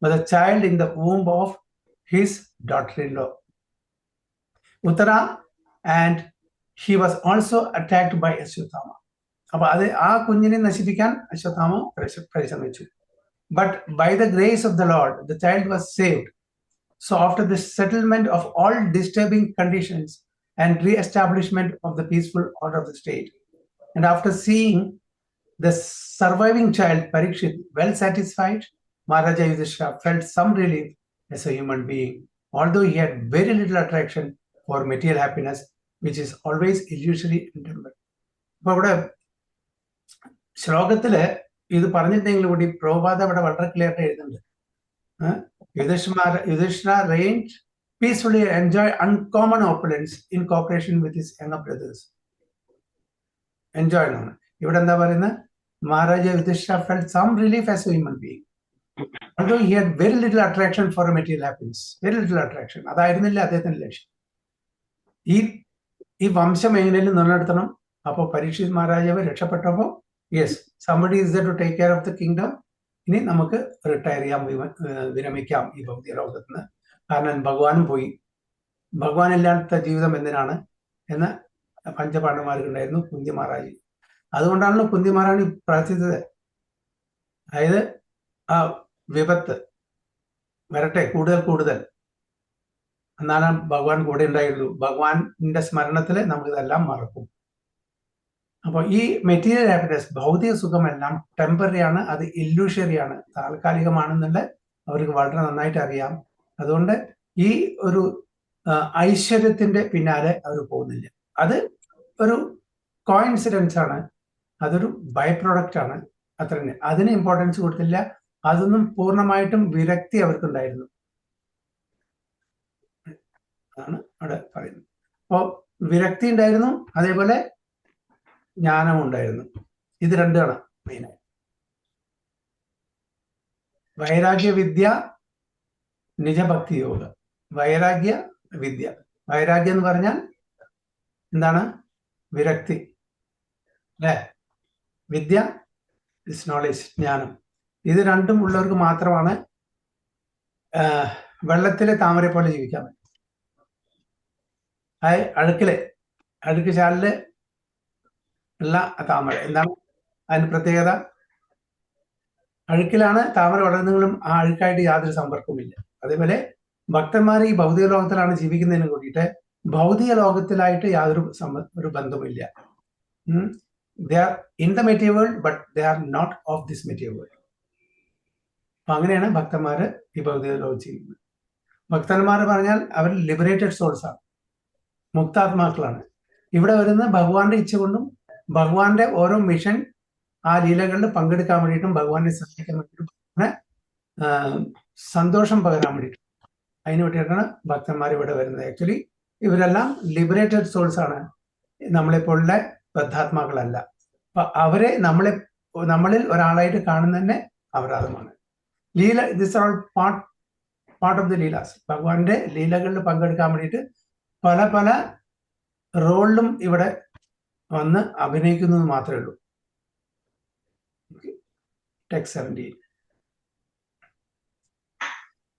was a child in the womb of his daughter-in-law Uttara, and he was also attacked by Ashwatthama. അപ്പൊ അത് ആ കുഞ്ഞിനെ നശിപ്പിക്കാൻ അശ്വത്ഥാമ പരിശ്രമിച്ചു. But by the grace of the Lord, the child was saved. So after the settlement of all disturbing conditions and re-establishment of the peaceful order of the state, and after seeing the surviving child Parikshit well satisfied, Maharaja Yudhishthira felt some relief as a human being, although he had very little attraction for material happiness, which is always illusory and temporary. അപ്പൊ ഇവിടെ ശ്ലോകത്തില് ഇത് പറഞ്ഞിട്ടുണ്ടെങ്കിൽ കൂടി പ്രഭുപാദ ഇവിടെ വളരെ clear ആയിട്ട് എഴുതുന്നുണ്ട്. Yudhishthira reigned peacefully and enjoyed uncommon opulence in cooperation with his younger brothers. Enjoyed ആണ്. ഇവിടെ എന്താ പറയുന്നത്? Maharaja Yudhishthira felt some relief as a human being, although he had very little attraction for material happiness. Very little attraction. അതായിരുന്നില്ല അദ്ദേഹത്തിന്റെ ലക്ഷ്യം. ഈ വംശം എങ്ങനെയും നിലനിർത്തണം. അപ്പൊ പരീക്ഷിത് മഹാരാജാവ് രക്ഷപ്പെട്ടപ്പോ yes, somebody is there to take care of the kingdom. ഇനി നമുക്ക് റിട്ടയർ ചെയ്യാം, വിരമിക്കാം ഈ ഭൗതിക ലോകത്ത് നിന്ന്. കാരണം ഭഗവാനും പോയി. ഭഗവാൻ ഇല്ലാത്ത ജീവിതം എന്തിനാണ് എന്ന് പഞ്ചപാണ്ഡവന്മാർക്കുണ്ടായിരുന്നു, കുന്തി മഹാരാജ്. അതുകൊണ്ടാണല്ലോ കുന്തി മഹാരാണി പ്രാർത്ഥിച്ചത്. അതായത് ആ വിപത്ത് വരട്ടെ കൂടുതൽ, എന്നാലും ഭഗവാൻ കൂടെ ഉണ്ടായുള്ളൂ. ഭഗവാന്റെ സ്മരണത്തിൽ നമുക്കിതെല്ലാം മറക്കും. അപ്പോൾ ഈ മെറ്റീരിയൽ ഹാപ്പിനെസ്, ഭൗതിക സുഖമെല്ലാം ടെമ്പററി ആണ്, അത് ഇല്യൂഷറി ആണ്, താൽക്കാലികമാണെന്നുള്ള അവർക്ക് വളരെ നന്നായിട്ട് അറിയാം. അതുകൊണ്ട് ഈ ഒരു ഐശ്വര്യത്തിന്റെ പിന്നാലെ അവർ പോകുന്നില്ല. അത് ഒരു കോയിൻസിഡൻസ് ആണ്, അതൊരു ബൈ പ്രോഡക്റ്റ് ആണ്, അത്ര തന്നെ. അതിന് ഇമ്പോർട്ടൻസ് കൊടുത്തില്ല. അതൊന്നും പൂർണ്ണമായിട്ടും വിരക്തി അവർക്കുണ്ടായിരുന്നു, അതാണ് അവിടെ പറയുന്നത്. അപ്പോൾ വിരക്തി ഉണ്ടായിരുന്നു, അതേപോലെ ജ്ഞാനം ഉണ്ടായിരുന്നു. ഇത് രണ്ടാണ് മെയിനായി. വൈരാഗ്യ വിദ്യ, നിജഭക്തി യോഗ. വൈരാഗ്യ വിദ്യ, വൈരാഗ്യം എന്ന് പറഞ്ഞാൽ എന്താണ്? വിരക്തി അല്ലെ? വിദ്യ ഇസ് നോളേജ്, ജ്ഞാനം. ഇത് രണ്ടും ഉള്ളവർക്ക് മാത്രമാണ് വെള്ളത്തിലെ താമര പോലെ ജീവിക്കാൻ പറ്റും. അഴുക്ക് ചാലില് ഉള്ള താമര എന്താണ് അതിന് പ്രത്യേകത? അഴുക്കിലാണ് താമര വളരുന്നതെങ്കിലും ആ അഴുക്കായിട്ട് യാതൊരു സമ്പർക്കവുമില്ല. അതേപോലെ ഭക്തന്മാർ ഈ ഭൗതിക ലോകത്തിലാണ് ജീവിക്കുന്നതിന് കൂടിയിട്ട് ഭൗതിക ലോകത്തിലായിട്ട് യാതൊരു ഒരു ബന്ധവുമില്ല. They are in the material world, but they are not of this material world. അപ്പൊ അങ്ങനെയാണ് ഭക്തന്മാര് ഈ ഭൗതിക ലോകം ചെയ്യുന്നത്. ഭക്തന്മാർ പറഞ്ഞാൽ അവർ ലിബറേറ്റഡ് സോൾസ് ആണ്, മുക്താത്മാക്കളാണ്. ഇവിടെ വരുന്ന ഭഗവാന്റെ ഇച്ഛ കൊണ്ടും ഭഗവാന്റെ ഓരോ മിഷൻ ആ ലീലകളിൽ പങ്കെടുക്കാൻ വേണ്ടിയിട്ടും ഭഗവാനെ സഹായിക്കാൻ വേണ്ടിയിട്ടും സന്തോഷം പകരാൻ വേണ്ടിയിട്ടും അതിന് വേണ്ടിയിട്ടാണ് ഭക്തന്മാർ ഇവിടെ വരുന്നത്. ആക്ച്വലി ഇവരെല്ലാം ലിബറേറ്റഡ് സോൾസ് ആണ്, നമ്മളെപ്പോലുള്ള ബദ്ധാത്മാക്കളല്ല. അപ്പൊ അവരെ നമ്മളിൽ ഒരാളായിട്ട് കാണുന്നതന്നെ അപരാധമാണ്. Lila, this are part of the lilas. ഭഗവാന്റെ ലീലകളിൽ പങ്കെടുക്കാൻ വേണ്ടിയിട്ട് പല പല റോളിലും ഇവിടെ വന്ന് അഭിനയിക്കുന്നത് മാത്രമേ ഉള്ളൂ. ടെക്സ്റ്റ് 17.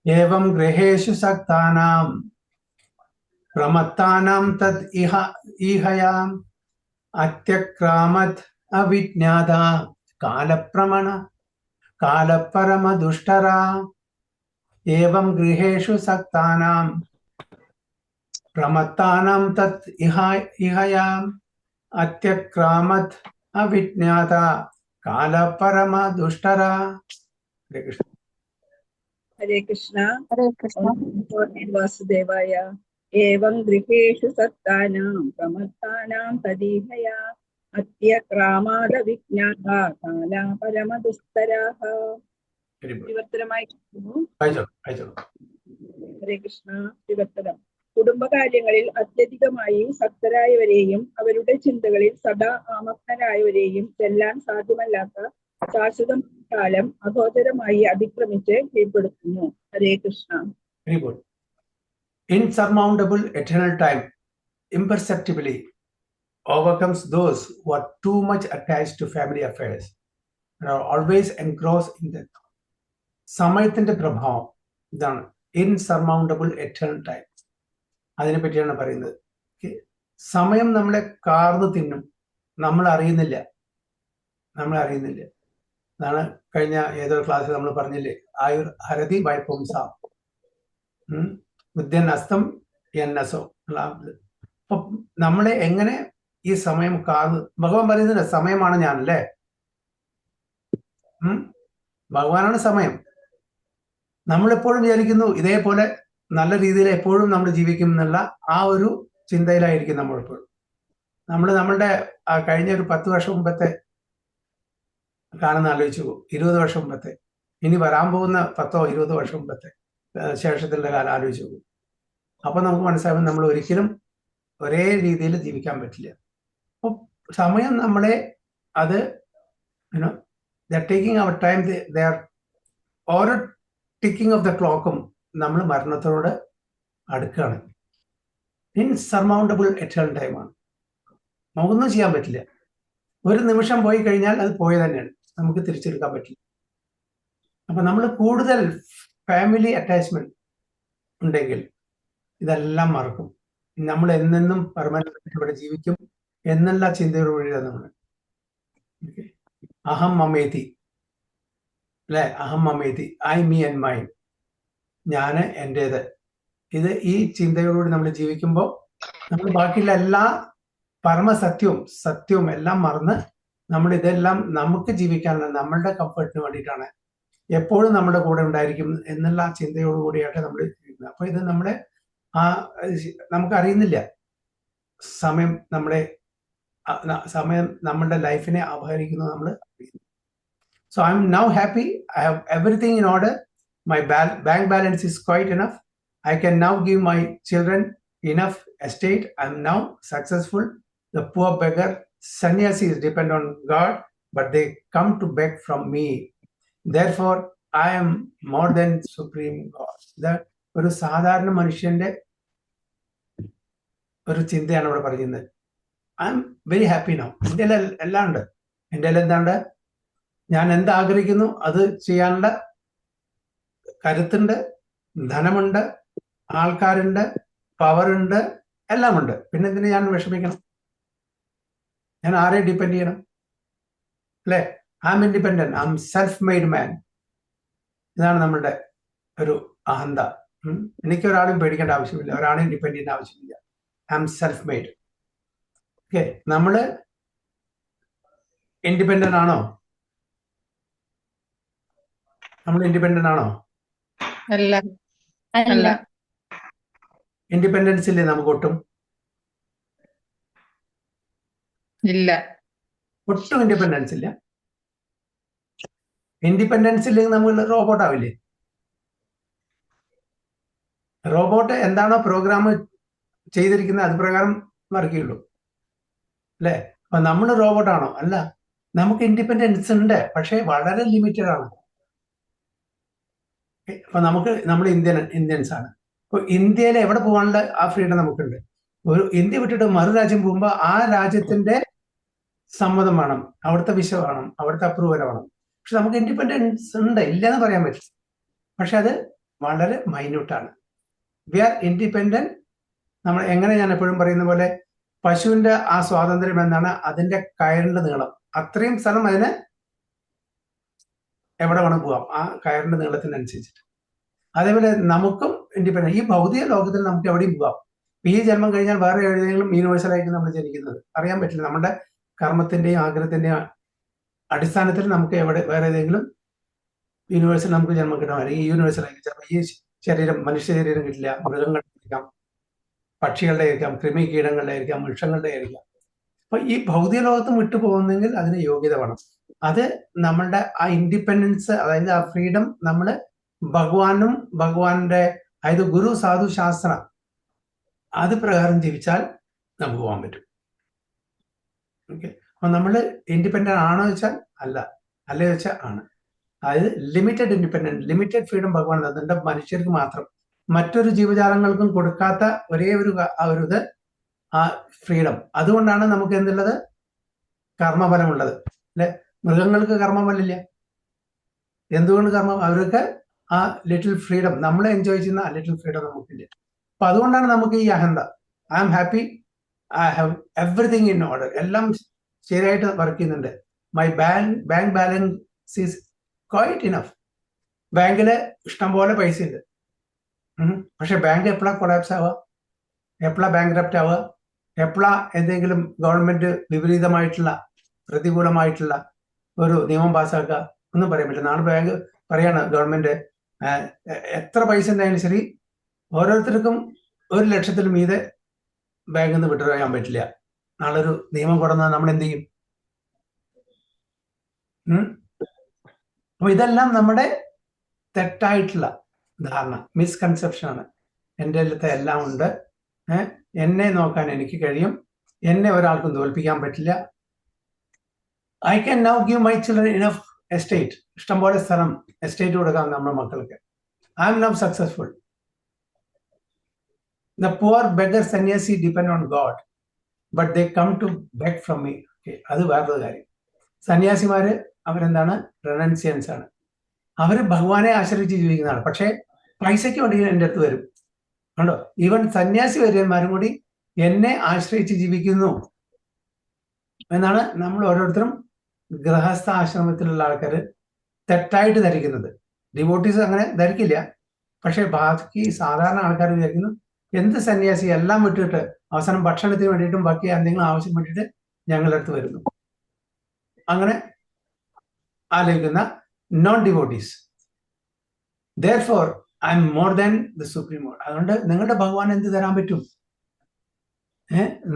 ഏവം ഗൃഹേഷു സക്താനാം പ്രമത്താനാം തദ് ഈഹയാം അത്യക്രാമത് അവിജ്ഞാത കാലപരമദുഷ്ടരാ. ഏവം ഗൃഹേഷു സക്താനാം പ്രമത്താനാം തത് ഇഹയാം അത്യക്രാമത് അവിജ്ഞാത കാലപരമദുഷ്ടരാ. ഹരേ കൃഷ്ണ. ഹരേ കൃഷ്ണ. വാസുദേവായ. ഏവം ഗൃഹേഷു സക്താനാം പ്രമത്താനാം തദീഹയാ അത്യക്രാമാദ വിജ്ഞാത കാലപരമദുഷ്ടരാഃ. വിവർത്തനമായി ഹരേ കൃഷ്ണ. വിവർത്തനം. കുടുംബകാര്യങ്ങളിൽ അത്യധികമായി ശക്തരായവരെയും അവരുടെ ചിന്തകളിൽ സദാ ആമഗ്നരായവരെയും ചെല്ലാൻ സാധ്യമല്ലാത്ത ശാശ്വത കാലം അഗോചരമായി അതിക്രമിച്ച് കീഴ്പ്പെടുത്തുന്നു. ഹരേ Krishna. Very good. Insurmountable eternal time imperceptibly overcomes those who are too much attached to family affairs and are always engrossed in them. സമയത്തിന്റെ പ്രഭാവം ഇതാണ് ഇൻസർമൗണ്ടബിൾ എറ്റേണൽ ടൈം. അതിനെ പറ്റിയാണ് പറയുന്നത്. സമയം നമ്മളെ കാർന്നു തിന്നും, നമ്മൾ അറിയുന്നില്ല. നമ്മൾ അറിയുന്നില്ല. അതാണ് കഴിഞ്ഞ ഏതോ ക്ലാസ്സിൽ നമ്മൾ പറഞ്ഞില്ലേ, ആയുർ ഹരതി ബൈ പുംസ, ബുദ്ധൻ അസ്തം എന്നസോ. അപ്പൊ നമ്മളെ എങ്ങനെ ഈ സമയം ഭഗവാൻ പറയുന്നില്ല സമയമാണ് ഞാൻ, അല്ലേ? ഭഗവാനാണ് സമയം. നമ്മളെപ്പോഴും വിചാരിക്കുന്നു ഇതേപോലെ നല്ല രീതിയിൽ എപ്പോഴും നമ്മൾ ജീവിക്കും എന്നുള്ള ആ ഒരു ചിന്തയിലായിരിക്കും നമ്മളെപ്പോഴും. നമ്മളുടെ കഴിഞ്ഞ ഒരു 10 വർഷം മുമ്പത്തെ കാണുന്ന ആലോചിച്ചു പോകും, 20 വർഷം മുമ്പത്തെ, ഇനി വരാൻ പോകുന്ന 10-20 വർഷം മുമ്പത്തെ ശേഷത്തിലുള്ള കാലം ആലോചിച്ചു പോകും. അപ്പൊ നമുക്ക് മനസ്സിലാവും നമ്മൾ ഒരിക്കലും ഒരേ രീതിയിൽ ജീവിക്കാൻ പറ്റില്ല. അപ്പൊ സമയം നമ്മളെ അത് ടേക്കിംഗ് അവർ ടൈം, ഓരോ ടിക്കിംഗ് ഓഫ് ദ ക്ലോക്കും നമ്മൾ മരണത്തോട് അടുക്കുകയാണ്. ഇൻസർമൗണ്ടബിൾ എറ്റേൺ ടൈമാണ്, നമുക്കൊന്നും ചെയ്യാൻ പറ്റില്ല. ഒരു നിമിഷം പോയി കഴിഞ്ഞാൽ അത് പോയ തന്നെയാണ്, നമുക്ക് തിരിച്ചെടുക്കാൻ പറ്റില്ല. അപ്പൊ നമ്മൾ കൂടുതൽ ഫാമിലി അറ്റാച്ച്മെന്റ് ഉണ്ടെങ്കിൽ ഇതെല്ലാം മറക്കും. നമ്മൾ എന്നെന്നും പെർമനന്റ് ഇവിടെ ജീവിക്കും എന്നുള്ള ചിന്തയോടുകൂടിയാണ് നമ്മൾ. അഹം മമേതി, അല്ലെ? അഹം മമേതി, ഐ മീ ആൻഡ് മൈൻ, ഞാന് എന്റേത്. ഈ ചിന്തയോടുകൂടി നമ്മൾ ജീവിക്കുമ്പോൾ നമ്മൾ ബാക്കിയുള്ള എല്ലാ സത്യവും എല്ലാം മറന്ന് നമ്മൾ ഇതെല്ലാം നമുക്ക് ജീവിക്കാനുള്ള നമ്മളുടെ കംഫർട്ടിന് വേണ്ടിയിട്ടാണ്, എപ്പോഴും നമ്മുടെ കൂടെ ഉണ്ടായിരിക്കും എന്നുള്ള ചിന്തയോടുകൂടിയായിട്ട് നമ്മൾ ജീവിക്കുന്നത്. അപ്പൊ ഇത് നമ്മളെ നമുക്കറിയുന്നില്ല സമയം നമ്മളുടെ ലൈഫിനെ അപഹരിക്കുന്നു നമ്മൾ. So I'm now happy. I have everything in order. My bank balance is quite enough. I can now give my children enough estate. I'm now successful. The poor beggar sannyasis depend on God, but they come to beg from me. Therefore, I am more than supreme God. ഒരു സാധാരണ മനുഷ്യന്റെ ഒരു ചിന്തയാണ് ഇവിടെ പറയുന്നത്. I am very happy now. എൻ്റെ എല്ലാം ഉണ്ട്. എൻ്റെ എന്താണ്ട്, ഞാൻ എന്താഗ്രഹിക്കുന്നു അത് ചെയ്യാനുള്ള കരുത്തുണ്ട്, ധനമുണ്ട്, ആൾക്കാരുണ്ട്, പവറുണ്ട്, എല്ലാം ഉണ്ട്. പിന്നെ എന്തിനു ഞാൻ വിഷമിക്കണം? ഞാൻ ആരെ ഡിപ്പെൻഡ് ചെയ്യണം? അല്ലെ? I M independent, I M self made മാൻ. ഇതാണ് നമ്മളുടെ ഒരു അഹന്ത. എനിക്ക് ഒരാളും പേടിക്കേണ്ട ആവശ്യമില്ല, ഒരാളെയും ഡിപ്പെൻഡ് ചെയ്യേണ്ട ആവശ്യമില്ല. I M self made. Okay, നമ്മള് ഇൻഡിപെൻഡന്റ് ആണോ? നമ്മൾ ഇൻഡിപെൻഡന്റ് ആണോ? അല്ല. ഇൻഡിപെൻഡൻസ് ഇല്ലേ നമുക്ക്? ഒട്ടും ഇല്ല. ഒട്ടും ഇൻഡിപെൻഡൻസ് ഇല്ല. ഇൻഡിപെൻഡൻസ് ഇല്ലെങ്കിൽ നമ്മൾ റോബോട്ട് ആവില്ലേ? റോബോട്ട് എന്താണോ പ്രോഗ്രാം ചെയ്തിരിക്കുന്നത് അത് പ്രകാരം വർക്ക് ചെയ്യുള്ളൂ, അല്ലെ? അപ്പൊ നമ്മൾ റോബോട്ടാണോ? അല്ല. നമുക്ക് ഇൻഡിപെൻഡൻസ് ഉണ്ട്, പക്ഷെ വളരെ ലിമിറ്റഡ് ആണ്. അപ്പൊ നമ്മൾ ഇന്ത്യൻസ് ആണ്. ഇപ്പൊ ഇന്ത്യയിൽ എവിടെ പോകാനുള്ള ആ ഫ്രീഡം നമുക്കുണ്ട്. ഒരു ഇന്ത്യ വിട്ടിട്ട് മറു രാജ്യം പോകുമ്പോൾ ആ രാജ്യത്തിന്റെ സമ്മതം വേണം, അവിടുത്തെ വിസ വേണം, അവിടുത്തെ അപ്രൂവൽ വേണം. പക്ഷെ നമുക്ക് ഇൻഡിപെൻഡൻസ് ഉണ്ട്, ഇല്ലെന്ന് പറയാൻ പറ്റില്ല. പക്ഷെ അത് വളരെ മൈന്യൂട്ടാണ്. V R independent. നമ്മൾ എങ്ങനെ, ഞാൻ എപ്പോഴും പറയുന്ന പോലെ, പശുവിന്റെ ആ സ്വാതന്ത്ര്യം എന്താണ്? അതിന്റെ കയറിന്റെ നീളം, അത്രയും സ്ഥലം അതിന് എവിടെ വേണം പോവാം, ആ കയറിന്റെ നീളത്തിനനുസരിച്ചിട്ട്. അതേപോലെ നമുക്കും ഇൻഡിപെൻഡന്റ്. ഈ ഭൗതിക ലോകത്തിൽ നമുക്ക് എവിടെയും പോവാം. ഈ ജന്മം കഴിഞ്ഞാൽ വേറെ ഏതെങ്കിലും യൂണിവേഴ്സലായിരിക്കും നമ്മൾ ജനിക്കുന്നത്, അറിയാൻ പറ്റില്ല. നമ്മുടെ കർമ്മത്തിന്റെയും ആഗ്രഹത്തിന്റെയും അടിസ്ഥാനത്തിൽ നമുക്ക് വേറെ ഏതെങ്കിലും യൂണിവേഴ്സിൽ നമുക്ക് ജന്മം കിട്ടാൻ, അല്ലെങ്കിൽ ഈ യൂണിവേഴ്സലായിരിക്കും. ചിലപ്പോൾ ഈ ശരീരം മനുഷ്യ ശരീരം കിട്ടില്ല, മൃഗങ്ങളുടെ ആയിരിക്കാം, പക്ഷികളുടെ ആയിരിക്കാം, കൃമി കീടങ്ങളുടെ ആയിരിക്കാം, വൃക്ഷങ്ങളുടെ ആയിരിക്കാം. അപ്പൊ ഈ ഭൗതിക ലോകത്തും വിട്ടു പോകുന്നെങ്കിൽ അതിന് യോഗ്യത വേണം. അത് നമ്മളുടെ ആ ഇൻഡിപെൻഡൻസ്, അതായത് ആ ഫ്രീഡം, നമ്മൾ ഭഗവാന്റെ അതായത് ഗുരു സാധു ശാസ്ത്ര അത് പ്രകാരം ജീവിച്ചാൽ നമുക്ക് പോകാൻ പറ്റും. ഓക്കെ, അപ്പൊ നമ്മൾ ഇൻഡിപെൻഡന്റ് ആണോ ചോദിച്ചാൽ അല്ല, അല്ല ചോദിച്ചാൽ ആണ്. അതായത് ലിമിറ്റഡ് ഇൻഡിപെൻഡന്റ്, ലിമിറ്റഡ് ഫ്രീഡം ഭഗവാൻ അതിന്റെ മനുഷ്യർക്ക് മാത്രം, മറ്റൊരു ജീവജാലങ്ങൾക്കും കൊടുക്കാത്ത ഒരേ ഒരു ഇത് ആ ഫ്രീഡം. അതുകൊണ്ടാണ് നമുക്ക് എന്തുള്ളത്? കർമ്മഫലമുള്ളത്, അല്ലെ? മൃഗങ്ങൾക്ക് കർമ്മഫലമില്ല. എന്തുകൊണ്ട് കർമ്മം? അവർക്ക് ആ ലിറ്റിൽ ഫ്രീഡം, നമ്മൾ എൻജോയ് ചെയ്യുന്ന ആ ലിറ്റിൽ ഫ്രീഡം നമുക്കില്ല. അപ്പൊ അതുകൊണ്ടാണ് നമുക്ക് ഈ അഹന്ത. I am happy, I have everything in order, എല്ലാം ശരിയായിട്ട് വർക്ക് ചെയ്യുന്നുണ്ട്. My bank balance is quite enough. ബാങ്കിൽ ഇഷ്ടംപോലെ പൈസ ഉണ്ട്. പക്ഷെ ബാങ്ക് എപ്പോഴാണ് കൊളാപ്സ് ആവുക, എപ്പോഴാണ് ബാങ്ക്രപ്റ്റ് ആവുക, എപ്പോഴാണ് എന്തെങ്കിലും ഗവൺമെന്റ് വിപരീതമായിട്ടുള്ള പ്രതികൂലമായിട്ടുള്ള ഒരു നിയമം പാസ്സാക്കുക, ഒന്നും പറയാൻ പറ്റില്ല. നാളെ ബാങ്ക് പറയാണ് ഗവൺമെന്റ് എത്ര പൈസ ഉണ്ടായാലും ശരി ഓരോരുത്തർക്കും 1,00,000 മീതെ ബാങ്കിൽ നിന്ന് വിഡ്രോ ചെയ്യാൻ പറ്റില്ല. നാളെ ഒരു നിയമം കൊണ്ടുവന്നാൽ നമ്മൾ എന്ത് ചെയ്യും? അപ്പൊ ഇതെല്ലാം നമ്മുടെ തെറ്റായിട്ടുള്ള ധാരണ, മിസ്കൺസെപ്ഷൻ ആണ്. എൻ്റെ അടുത്ത് എല്ലാം ഉണ്ട്, എന്നെ നോക്കാൻ എനിക്ക് കഴിയും, എന്നെ ഒരാൾക്കും തോൽപ്പിക്കാൻ പറ്റില്ല. I can now give my children enough estate, ഇഷ്ടംപോലെ സ്ഥലം എസ്റ്റേറ്റ് കൊടുക്കാം നമ്മുടെ മക്കൾക്ക്. I am now successful. The poor beggar sannyasi depend on God, but they come to beg from me. അത് വേറൊരു കാര്യം. സന്യാസിമാര് അവരെന്താണ്? റെനൻസിയൻസ് ആണ്. അവര് ഭഗവാനെ ആശ്രയിച്ച് ജീവിക്കുന്നതാണ്. പക്ഷെ പൈസയ്ക്ക് വേണ്ടി എൻ്റെ അടുത്ത് വരും. കണ്ടോ, ഈവൻ സന്യാസി വര്യന്മാരും കൂടി എന്നെ ആശ്രയിച്ച് ജീവിക്കുന്നു എന്നാണ് നമ്മൾ ഓരോരുത്തരും ഗൃഹസ്ഥ ആശ്രമത്തിലുള്ള ആൾക്കാർ തെറ്റായിട്ട് ധരിക്കുന്നത്. ഡിവോട്ടീസ് അങ്ങനെ ധരിക്കില്ല. പക്ഷെ ബാക്കി സാധാരണ ആൾക്കാർ വിചാരിക്കുന്നു എന്ത് സന്യാസി എല്ലാം വിട്ടിട്ട് അവസാനം ഭക്ഷണത്തിന് വേണ്ടിയിട്ടും ബാക്കി എന്തെങ്കിലും ആവശ്യം വേണ്ടിയിട്ട് ഞങ്ങളുടെ അടുത്ത് വരുന്നു. അങ്ങനെ ആലോചിക്കുന്ന non devotees. Therefore, I am more than the Supreme Lord. അതുകൊണ്ട് നിങ്ങളുടെ ഭഗവാൻ എന്ത് തരാൻ പറ്റും?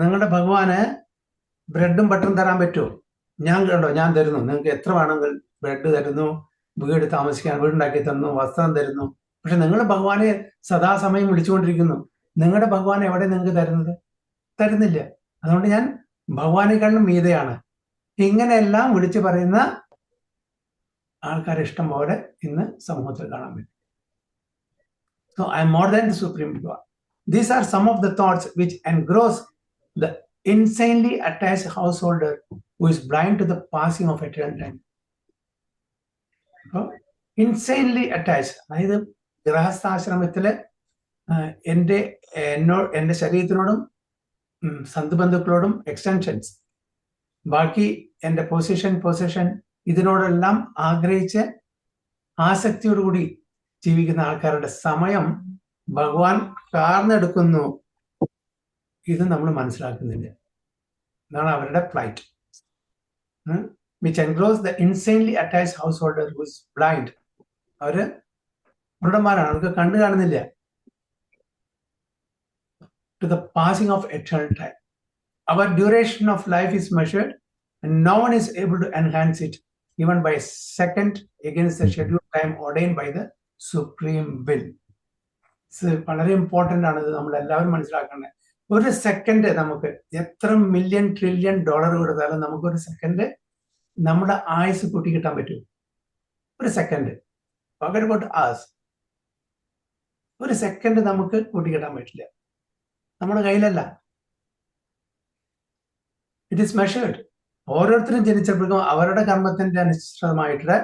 നിങ്ങളുടെ ഭഗവാന് ബ്രെഡും ബട്ടറും തരാൻ പറ്റുമോ? ഞാൻ തരുന്നു. നിങ്ങൾക്ക് എത്ര വേണമെങ്കിൽ ബ്രെഡ് തരുന്നു, വീട് താമസിക്കാൻ വീടുണ്ടാക്കി തരുന്നു, വസ്ത്രം തരുന്നു. പക്ഷെ നിങ്ങൾ ഭഗവാനെ സദാസമയം വിളിച്ചുകൊണ്ടിരിക്കുന്നു. നിങ്ങളുടെ ഭഗവാൻ എവിടെ നിങ്ങൾക്ക് തരുന്നില്ല. അതുകൊണ്ട് ഞാൻ ഭഗവാനേക്കാളും മീതയാണ്. ഇങ്ങനെയെല്ലാം വിളിച്ചു പറയുന്ന ആൾക്കാരെ ഇഷ്ടം പോലെ ഇന്ന് സമൂഹത്തിൽ കാണാൻ പറ്റും. So I am more than the Supreme God. These are some of the thoughts which engross the insanely attached householder who is blind to the passing of eternal time. So, insanely attached, അതായത് ഗൃഹസ്ഥാശ്രമത്തില് എൻ്റെ ശരീരത്തിനോടും സന്തുബന്ധുക്കളോടും extensions, ബാക്കി എൻ്റെ position ഇതിനോടെല്ലാം ആഗ്രഹിച്ച് ആസക്തിയോടുകൂടി ജീവിക്കുന്ന ആൾക്കാരുടെ സമയം ഭഗവാൻ കാർന്നെടുക്കുന്നു. ഇത് നമ്മൾ മനസ്സിലാക്കുന്നില്ല. ഇതാണ് അവരുടെ flight. Which enclose the insanely attached house holder who is blind. അവര് കുരുടന്മാരാണ്, അവർക്ക് കണ്ടു കാണുന്നില്ല. To the passing of eternal time. Our duration of life is measured and no one is able to enhance it even by a second against the scheduled time ordained by the supreme will. വളരെ important ആണ് ഇത്, നമ്മൾ എല്ലാവരും മനസ്സിലാക്കേണ്ടത്. ഒരു second നമുക്ക് എത്ര $1,000,000,000 $1,000,000,000 കൊടുത്താലും നമുക്ക് ഒരു സെക്കൻഡ് നമ്മുടെ ആയുസ് കൂട്ടി കിട്ടാൻ പറ്റും. ഒരു സെക്കൻഡ് forget about us. ഒരു സെക്കൻഡ് നമുക്ക് കൂട്ടിക്കിട്ടാൻ പറ്റില്ല. നമ്മുടെ കയ്യിലല്ല. It is measured. ഓരോരുത്തരും ജനിച്ചപ്പോഴേക്കും അവരുടെ കർമ്മത്തിന്റെ അനുസൃതമായിട്ട്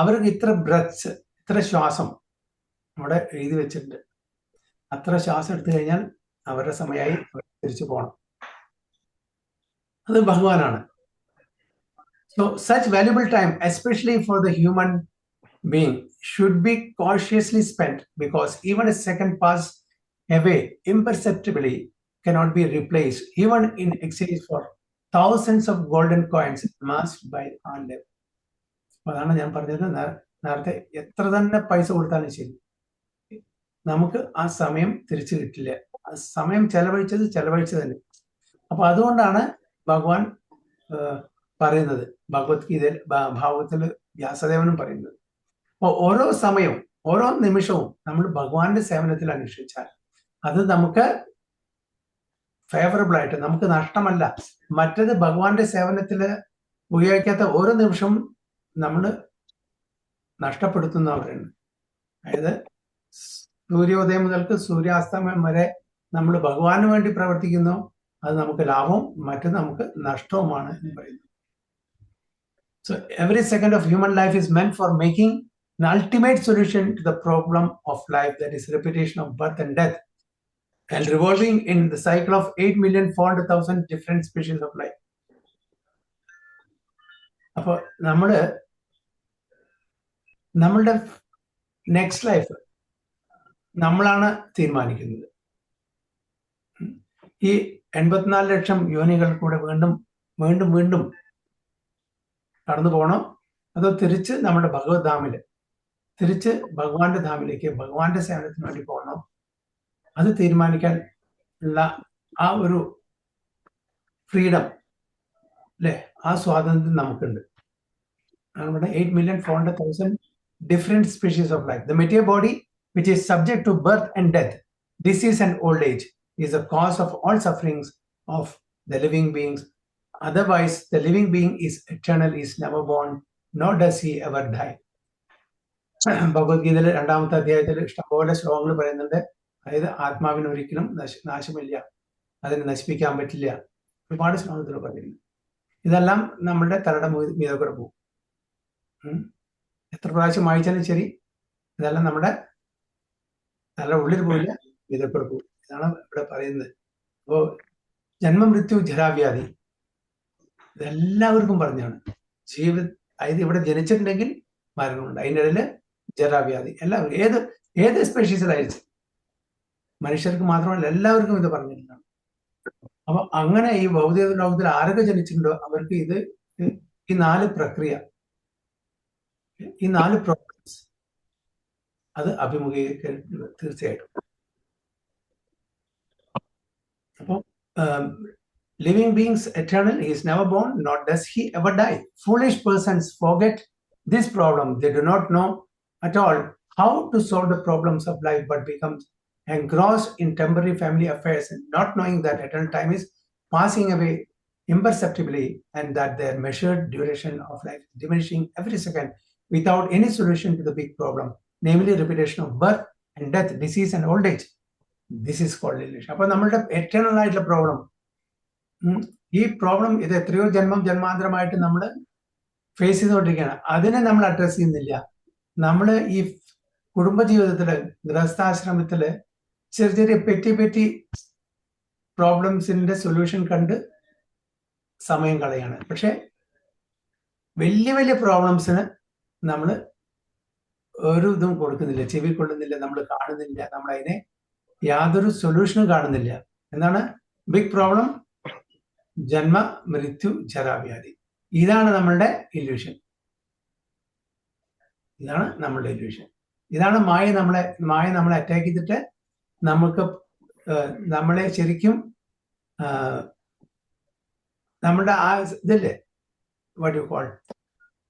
അവർക്ക് ഇത്ര ബ്രെത്ത്സ്, ഇത്ര ശ്വാസം അവിടെ എഴുതി വെച്ചിട്ടുണ്ട്. അത്ര ശ്വാസം എടുത്തു കഴിഞ്ഞാൽ അവരുടെ സമയമായി തിരിച്ചു പോകണം. അത് ഭഗവാനാണ്. So such valuable time especially for the human being should be cautiously spent, because even a second pass away imperceptibly cannot be replaced even in exchange for thousands of golden coins amassed by our labor. അതാണ് ഞാൻ പറഞ്ഞത് നേരത്തെ, എത്ര തന്നെ പൈസ കൊടുത്താലും ശരി നമുക്ക് ആ സമയം തിരിച്ചു കിട്ടില്ല. ആ സമയം ചെലവഴിച്ചത് തന്നെ. അപ്പൊ അതുകൊണ്ടാണ് ഭഗവാൻ പറയുന്നത്, ഭഗവത്ഗീതയിൽ ഭാഗവത്തില് വ്യാസദേവനും പറയുന്നത്, അപ്പോൾ ഓരോ സമയവും ഓരോ നിമിഷവും നമ്മൾ ഭഗവാന്റെ സേവനത്തിൽ അനുഷ്ഠിച്ചാൽ അത് നമുക്ക് ഫേവറബിൾ ആയിട്ട്, നമുക്ക് നഷ്ടമല്ല. മറ്റത് ഭഗവാന്റെ സേവനത്തിൽ ഉപയോഗിക്കാത്ത ഓരോ നിമിഷവും നമ്മൾ നഷ്ടപ്പെടുത്തുന്നവരാണ്. അതായത് സൂര്യോദയം മുതൽക്ക് സൂര്യാസ്തമയം വരെ നമ്മൾ ഭഗവാന് വേണ്ടി പ്രവർത്തിക്കുന്നു, അത് നമുക്ക് ലാഭവും മറ്റത് നമുക്ക് നഷ്ടവുമാണ് എന്ന് പറയുന്നു. So every second of human life is meant for making an ultimate solution to the problem of life, that is repetition of birth and death, and revolving in the cycle of 8,400,000 different species of life. അപ്പൊ നമ്മളുടെ next life നമ്മളാണ് തീരുമാനിക്കുന്നത്. ഈ 84 ലക്ഷം യോനികൾ കൂടെ വീണ്ടും വീണ്ടും വീണ്ടും കടന്നു പോകണം, അതോ തിരിച്ച് നമ്മുടെ ഭഗവത് ധാമില്, തിരിച്ച് ഭഗവാന്റെ ധാമിലേക്ക് ഭഗവാന്റെ സേവനത്തിന് വേണ്ടി പോകണം, അത് തീരുമാനിക്കാൻ ഉള്ള ആ ഒരു ഫ്രീഡം അല്ലെ, ആ സ്വാതന്ത്ര്യം നമുക്കുണ്ട്. നമ്മുടെ 8,400,000 different species of life. The material body, which is subject to birth and death, disease and old age, is the cause of all sufferings of the living beings. Otherwise, the living being is eternal, is never born, nor does he ever die. ഭഗവത്ഗീതയിലെ 2-ാമത്തെ അധ്യായത്തിൽ ഇഷ്ടംപോലെ ശ്ലോകങ്ങൾ പറയുന്നുണ്ട്. അതായത് ആത്മാവിന് ഒരിക്കലും നാശമില്ല, അതിനെ നശിപ്പിക്കാൻ പറ്റില്ല, ഒരുപാട് ശ്ലോകത്തിൽ പറയുന്നു. ഇതെല്ലാം നമ്മുടെ തലയുടെ മീതെ കൂടെ പോകും. എത്ര പ്രാവശ്യം വായിച്ചാലും ശരി, ഇതെല്ലാം നമ്മുടെ തല ഉള്ളിൽ പോയില്ല, മീതെ കൂടെ പോകും. ഇതാണ് ഇവിടെ പറയുന്നത്. അപ്പോ ജന്മമൃത്യു ജരാവ്യാധി ഇതെല്ലാവർക്കും പറഞ്ഞാണ്. അതായത് ഇവിടെ ജനിച്ചിട്ടുണ്ടെങ്കിൽ മരണമുണ്ട്, അതിൻ്റെ ഇടയിൽ ജരാവ്യാധി എല്ലാവർക്കും, ഏത് സ്പെഷീസിലായിരിക്കും, മനുഷ്യർക്ക് മാത്രമല്ല എല്ലാവർക്കും ഇത് പറഞ്ഞിട്ടുണ്ടാണ്. അപ്പൊ അങ്ങനെ ഈ ഭൗതിക ലോകത്തിൽ ആരൊക്കെ ജനിച്ചിട്ടുണ്ടോ അവർക്ക് ഈ 4 പ്രക്രിയ, ഈ 4 പ്രോബ്ലംസ് അത് അഭിമുഖീകരിക്കുന്നത് തീർച്ചയായിട്ടും. അപ്പോൾ living beings eternal, he is never born, nor does he ever die. Foolish persons forget this problem. They do not know at all how to solve the problems of life, but become engrossed in temporary family affairs, not knowing that eternal time is passing away imperceptibly, and that their measured duration of life is diminishing every second without any solution to the big problem, namely repetition of birth and death, disease and old age. This is called illusion. അപ്പോൾ നമ്മളുടെ eternal ആയിട്ടുള്ള problem, ഈ problem ഇത് എത്രയോ ജന്മാന്തരമായിട്ട് നമ്മൾ face ചെയ്തുകൊണ്ടിരിക്കുകയാണ്. അതിനെ നമ്മൾ അഡ്രസ് ചെയ്യുന്നില്ല. നമ്മൾ ഈ കുടുംബജീവിതത്തില്, ഗൃഹസ്ഥാശ്രമത്തില് ചെറിയ പെറ്റി പ്രോബ്ലംസിന്റെ സൊല്യൂഷൻ കണ്ട് സമയം കളയാണ്. പക്ഷെ വലിയ പ്രോബ്ലംസിന് നമ്മൾ ഒരു ഇതും കൊടുക്കുന്നില്ല, ചെവി കൊള്ളുന്നില്ല, നമ്മൾ കാണുന്നില്ല, നമ്മൾ അതിനെ യാതൊരു സൊല്യൂഷനും കാണുന്നില്ല. എന്താണ് ബിഗ് പ്രോബ്ലം? ജന്മ മൃത്യു ജരാവ്യാധി. ഇതാണ് നമ്മളുടെ ഇല്യൂഷൻ. ഇതാണ് നമ്മളുടെ ഇല്യൂഷൻ. ഇതാണ് മായ നമ്മളെ അറ്റാക്ക് ചെയ്തിട്ട് നമ്മളെ ശരിക്കും നമ്മുടെ ആ ഇതില്ലേ, what you call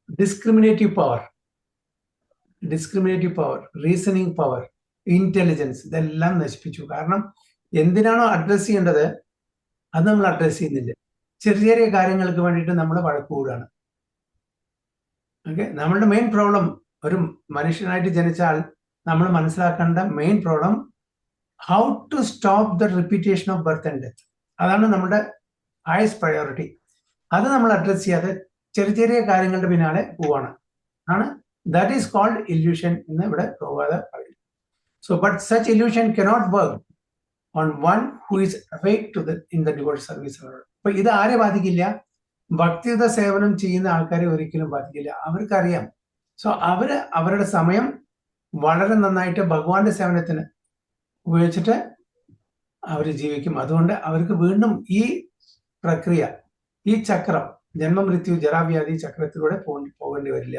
discriminative power, reasoning power, intelligence, ഇതെല്ലാം നശിപ്പിച്ചു. കാരണം എന്തിനാണോ അഡ്രസ് ചെയ്യേണ്ടത് അത് നമ്മൾ അഡ്രസ് ചെയ്യുന്നില്ല. ചെറിയ കാര്യങ്ങൾക്ക് വേണ്ടിയിട്ട് നമ്മൾ വഴക്കൂടാണ്. ഓക്കെ, നമ്മളുടെ മെയിൻ പ്രോബ്ലം, ഒരു മനുഷ്യനായിട്ട് ജനിച്ചാൽ നമ്മൾ മനസ്സിലാക്കേണ്ട main problem how to stop the repetition of birth and death. അതാണ് നമ്മുടെ ഹയസ്റ്റ് പ്രയോറിറ്റി. അത് നമ്മൾ അഡ്രസ് ചെയ്യാതെ ചെറിയ കാര്യങ്ങളുടെ പിന്നാലെ പോവാണ്. ദാറ്റ് ഈസ് കോൾഡ് ഇല്യൂഷൻ എന്ന് ഇവിടെ പോകാതെ പറയുന്നു. So but such illusion cannot work on one who is awake to in the devoted service. അപ്പൊ ഇത് ആരെ ബാധിക്കില്ല? ഭക്തിയുത സേവനം ചെയ്യുന്ന ആൾക്കാരെ ഒരിക്കലും ബാധിക്കില്ല. അവർക്കറിയാം. സോ അവരുടെ സമയം വളരെ നന്നായിട്ട് ഭഗവാന്റെ സേവനത്തിന് ഉപയോഗിച്ചിട്ട് അവർ ജീവിക്കും. അതുകൊണ്ട് അവർക്ക് വീണ്ടും ഈ പ്രക്രിയ, ഈ ചക്രം, ജന്മമൃത്യു ജരാവ്യാധി ചക്രത്തിലൂടെ പോകേണ്ടി വരില്ല.